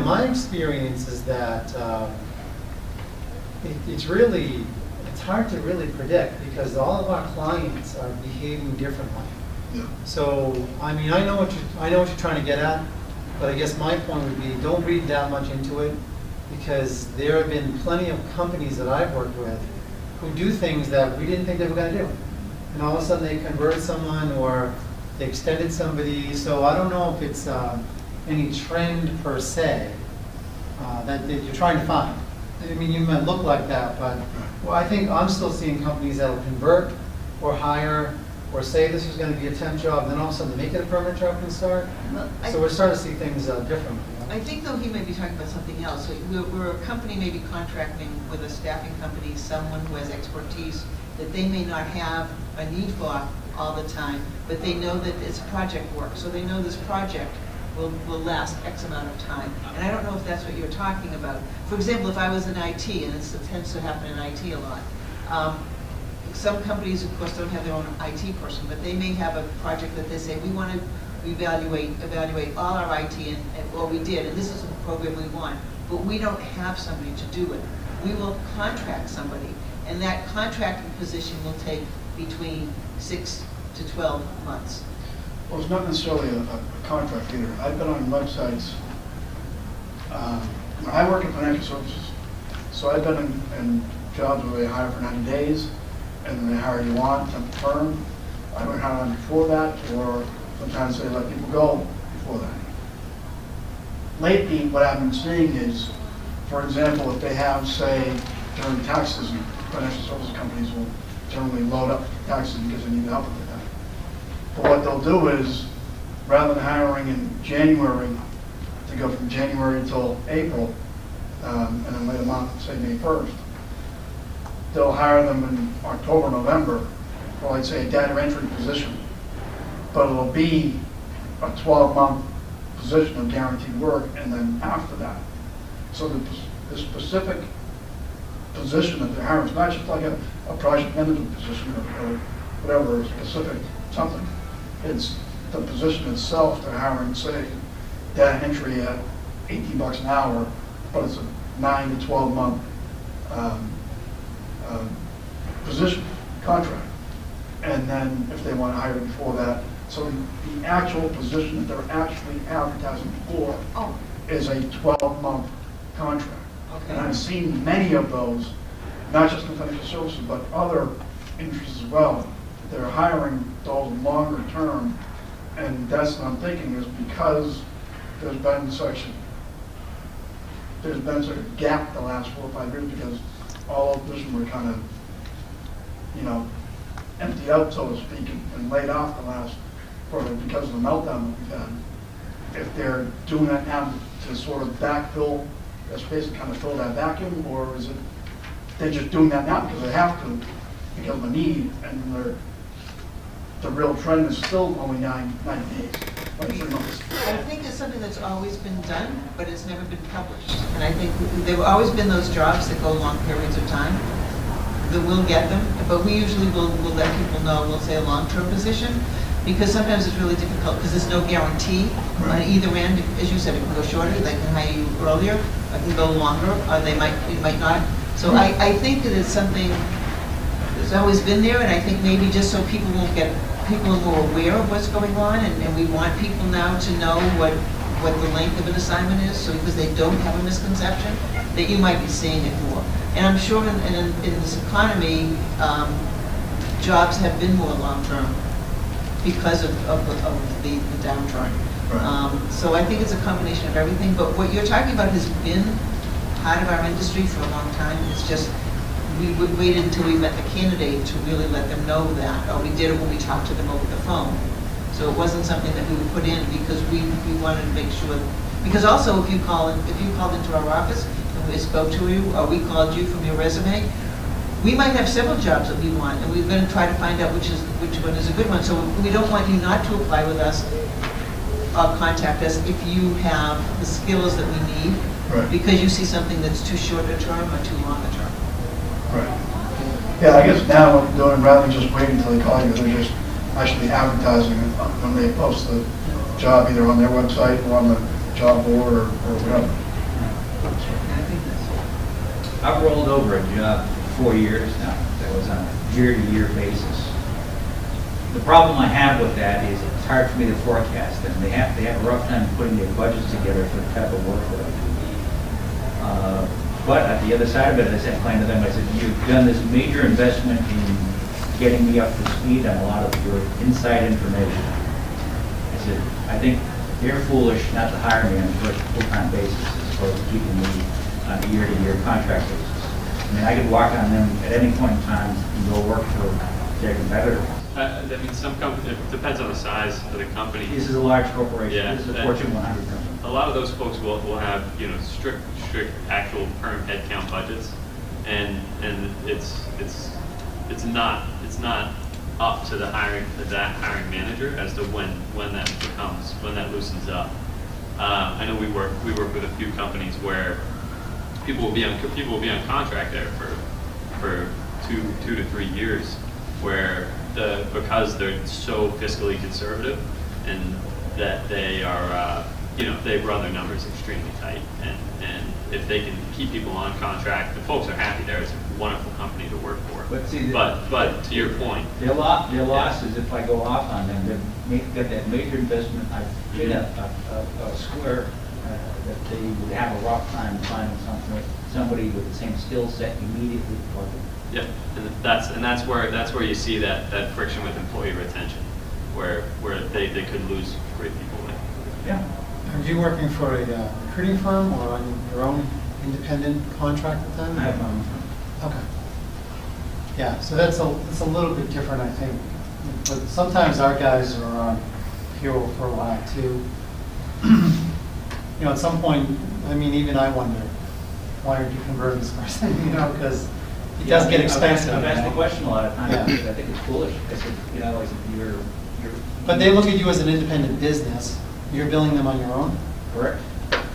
my experience is that it's hard to really predict because all of our clients are behaving differently. Yeah. So, I mean, I know what you're trying to get at, but I guess my point would be, don't read that much into it, because there have been plenty of companies that I've worked with who do things that we didn't think they were going to do. And all of a sudden they converted someone or they extended somebody. So I don't know if it's any trend per se that you're trying to find. I mean, you might look like that, but well, I think I'm still seeing companies that will convert or hire or say this was going to be a temp job, then all of a sudden make it a permanent job and start. Well, So we're starting to see things differently. I think though he may be talking about something else. So we're a company maybe contracting with a staffing company, someone who has expertise that they may not have a need for all the time, but they know that it's project work. So they know this project will last X amount of time. And I don't know if that's what you're talking about. For example, if I was in IT, and it tends to happen in IT a lot, some companies, of course, don't have their own IT person, but they may have a project that they say, we want to evaluate all our IT, well, we did, and this is the program we want, but we don't have somebody to do it. We will contract somebody, and that contracting position will take between 6 to 12 months. Well, it's not necessarily a contract either. I've been on websites. I work in financial services, so I've been in jobs where they hire for 90 days, and then they hire you on, temp to perm. I went hired on before that, or sometimes they let people go before that. Lately, what I've been seeing is, for example, if they have, say, during tax season, financial services companies will generally load up taxes because they need help with that. But what they'll do is, rather than hiring in January, to go from January until April, and then wait a month, say May 1st, they'll hire them in October, November, for, like, say, a data entry position. But it'll be a 12-month position of guaranteed work, and then after that. So the specific position that they're hiring is not just like a project management position or whatever, specific something. It's the position itself. They're hiring, say, data entry at $18 an hour, but it's a 9 to 12 month position, contract. And then if they want to hire before that, so the actual position that they're actually advertising for is a 12-month contract. Okay. And I've seen many of those, not just in financial services, but other industries as well. They're hiring those longer term, and that's what I'm thinking is because there's been such a gap the last 4 or 5 years because all of this were kind of, emptied out, so to speak, and laid off the last quarter because of the meltdown that we've had. If they're doing that now to sort of backfill that space and kind of fill that vacuum, or is it they're just doing that now because they have to, because of a need, and the real trend is still only 90 days, like 3 months. I think it's something that's always been done, but it's never been published. And I think there have always been those jobs that go long periods of time, that we'll get them, but we usually will let people know, we'll say a long-term position, because sometimes it's really difficult, because there's no guarantee on either end. As you said, it can go shorter, they can hire you earlier, it can go longer, or it might not. So I think that it's something that's always been there, and I think maybe just so people are more aware of what's going on, and we want people now to know what the length of an assignment is, so because they don't have a misconception, that you might be seeing it more. And I'm sure in this economy, jobs have been more long-term because of the downturn. Right. So I think it's a combination of everything, but what you're talking about has been part of our industry for a long time. It's just we waited until we met the candidate to really let them know that, or we did it when we talked to them over the phone. So it wasn't something that we would put in because we wanted to make sure. Because also, if you called into our office and we spoke to you, or we called you from your resume, we might have several jobs that we want, and we're going to try to find out which one is a good one. So we don't want you not to apply with us or contact us if you have the skills that we need, Right. because you see something that's too short a term or too long a term. Right. Yeah, I guess now what they're doing, rather than just waiting until they call you, they're just actually advertising it when they post the job, either on their website or on the job board or whatever. And I think that's I've rolled over a job for 4 years now that was on a year-to-year basis. The problem I have with that is it's hard for me to forecast them. They have a rough time putting their budgets together for the type of work that I do. But at the other side of it, as I explained to them, I said, you've done this major investment in getting me up to speed on a lot of your inside information. I said, I think they're foolish not to hire me on a full-time basis as opposed to keeping me on a year-to-year contract basis. I mean, I could walk on them at any point in time and go work for their competitor. I mean, some companies, it depends on the size of the company. This is a large corporation. Yeah, This is a Fortune 100 company. A lot of those folks will have, you know, strict actual perm headcount budgets, and it's not up to that hiring manager as to when that loosens up. I know we work with a few companies where people will be on contract there for 2 to 3 years, where because they're so fiscally conservative and that they are they run their numbers extremely tight, and if they can keep people on contract, the folks are happy there. It's a wonderful company to work for. But see, but to your point, their loss is if I go off on them. They get that major investment. I fit a square that they would have a rough time finding somebody with the same skill set immediately plug in. Yep, and that's where you see that friction with employee retention, where they could lose great people. Yeah. Are you working for a recruiting firm or on your own independent contract with them? I have my own firm. Okay. Yeah, so that's a little bit different, I think. But sometimes our guys are on payroll for a while too. You know, at some point, I mean, even I wonder, why aren't you converting this person? You know, because it does get expensive. I've asked the question a lot of times. Yeah. Because I think it's foolish. I said, I said, you're. But they look at you as an independent business. You're billing them on your own? Correct.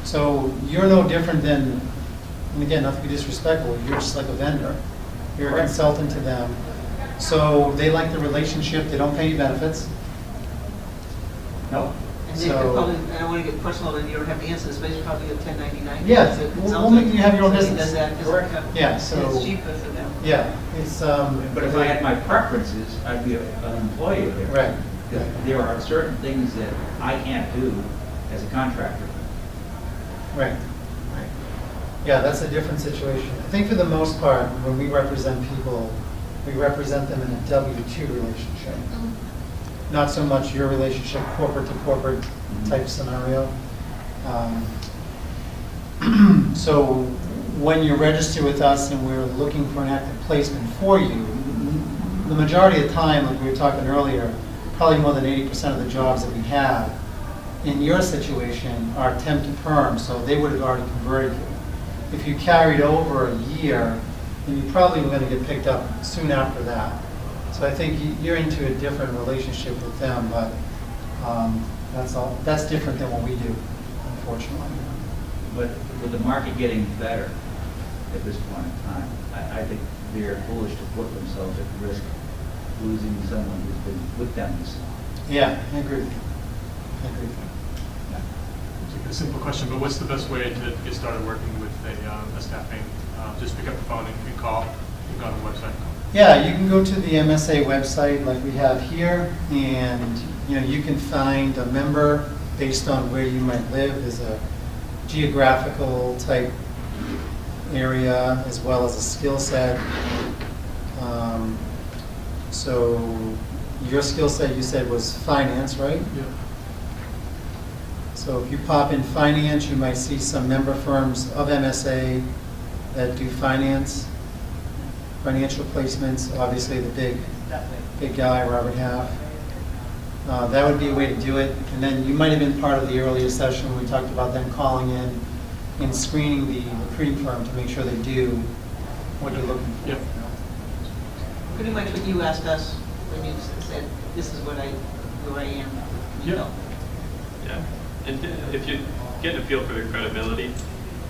So you're no different than, and again, not to be disrespectful, you're just like a vendor. You're a consultant to them. So they like the relationship, they don't pay you benefits. No. And they could probably, I don't want to get personal, and you don't have to answer this, but it's probably a 1099. Yeah, we'll make you have your own business. Does that, Correct. Yeah, so. It's cheaper for them. Yeah, it's. But if I had my preferences, I'd be an employee there. Right. There are certain things that I can't do as a contractor. Right. Right. Yeah, that's a different situation. I think for the most part, when we represent people, we represent them in a W-2 relationship. Not so much your relationship, corporate to corporate type scenario. So when you register with us and we're looking for an active placement for you, the majority of the time, like we were talking earlier, probably more than 80% of the jobs that we have in your situation are temp to perm, so they would have already converted you. If you carried over a year, then you probably were going to get picked up soon after that. So I think you're into a different relationship with them, but that's different than what we do, unfortunately. But with the market getting better at this point in time, I think they're foolish to put themselves at risk losing someone who's been with them this long. Yeah, I agree with you. I agree with you. It's a simple question, but what's the best way to get started working with a staffing? Just pick up the phone and you can call. You can go on the website. Yeah, you can go to the MSA website like we have here, and you can find a member based on where you might live. There's a geographical type area as well as a skill set. So your skill set, you said, was finance, right? Yeah. So if you pop in finance, you might see some member firms of MSA that do financial placements. Obviously, the big guy, Robert Half. That would be a way to do it. And then you might have been part of the earlier session when we talked about them calling in and screening the recruiting firm to make sure they do what you're looking for. Yep. Pretty much what you asked us when you said, this is where I am. Yeah. Yeah. And if you get a feel for the credibility,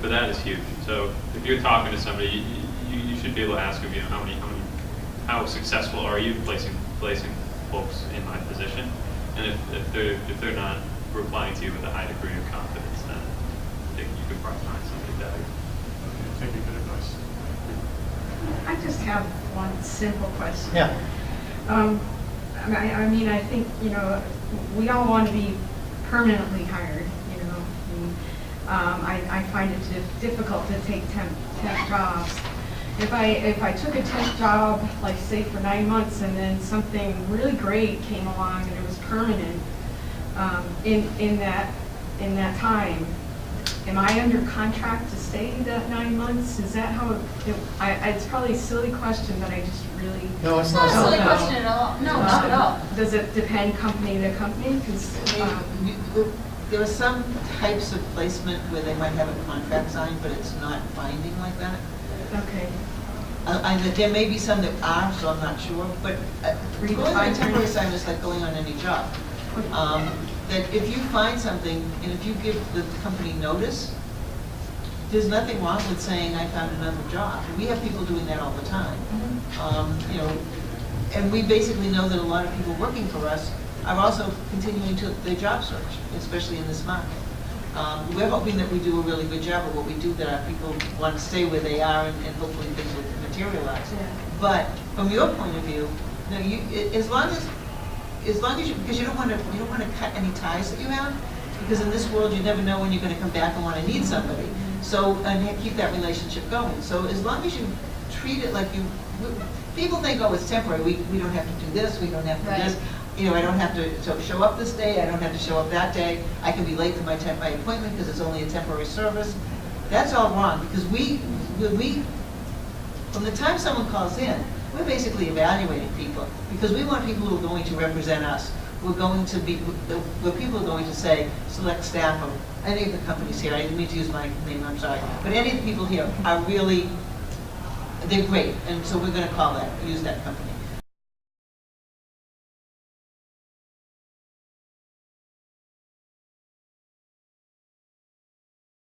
for that is huge. So if you're talking to somebody, you should be able to ask them, how successful are you placing folks in my position? And if they're not replying to you with a high degree of confidence, then I think you could probably find somebody better. Okay, thank you. Good advice. I just have one simple question. Yeah. I mean, I think, you know, we all want to be permanently hired, you know. I find it difficult to take temp jobs. If I took a temp job, like say for 9 months, and then something really great came along and it was permanent, in that time, am I under contract to stay that 9 months? Is that how it's probably a silly question, but I just really No, it's It's not a silly know. question at all. No, not at all. Does it depend company to company? 'Cause, There are some types of placement where they might have a contract signed, but it's not binding like that. okay. There may be some that are, so I'm not sure, but going on a temporary assignment is like going on any job. That if you find something, and if you give the company notice, there's nothing wrong with saying, I found another job. We have people doing that all the time. You know, and we basically know that a lot of people working for us are also continuing to their job search, especially in this market. We're hoping that we do a really good job of what we do, that our people want to stay where they are, and hopefully things will materialize. Yeah. But from your point of view, you know, as long as you, because you don't want to cut any ties that you have, because in this world you never know when you're going to come back and want to need somebody. So, and keep that relationship going. So as long as you treat it like people think, oh, it's temporary. We don't have to do this. We don't have to do this. You know, I don't have to show up this day. I don't have to show up that day. I can be late for my appointment because it's only a temporary service. That's all wrong, because from the time someone calls in, we're basically evaluating people, because we want people who are going to represent us. We're going to be, where people are going to say, SELECTSTAFF, or any of the companies here, I didn't mean to use my name, I'm sorry, but any of the people here are really, they're great, and so we're going to use that company.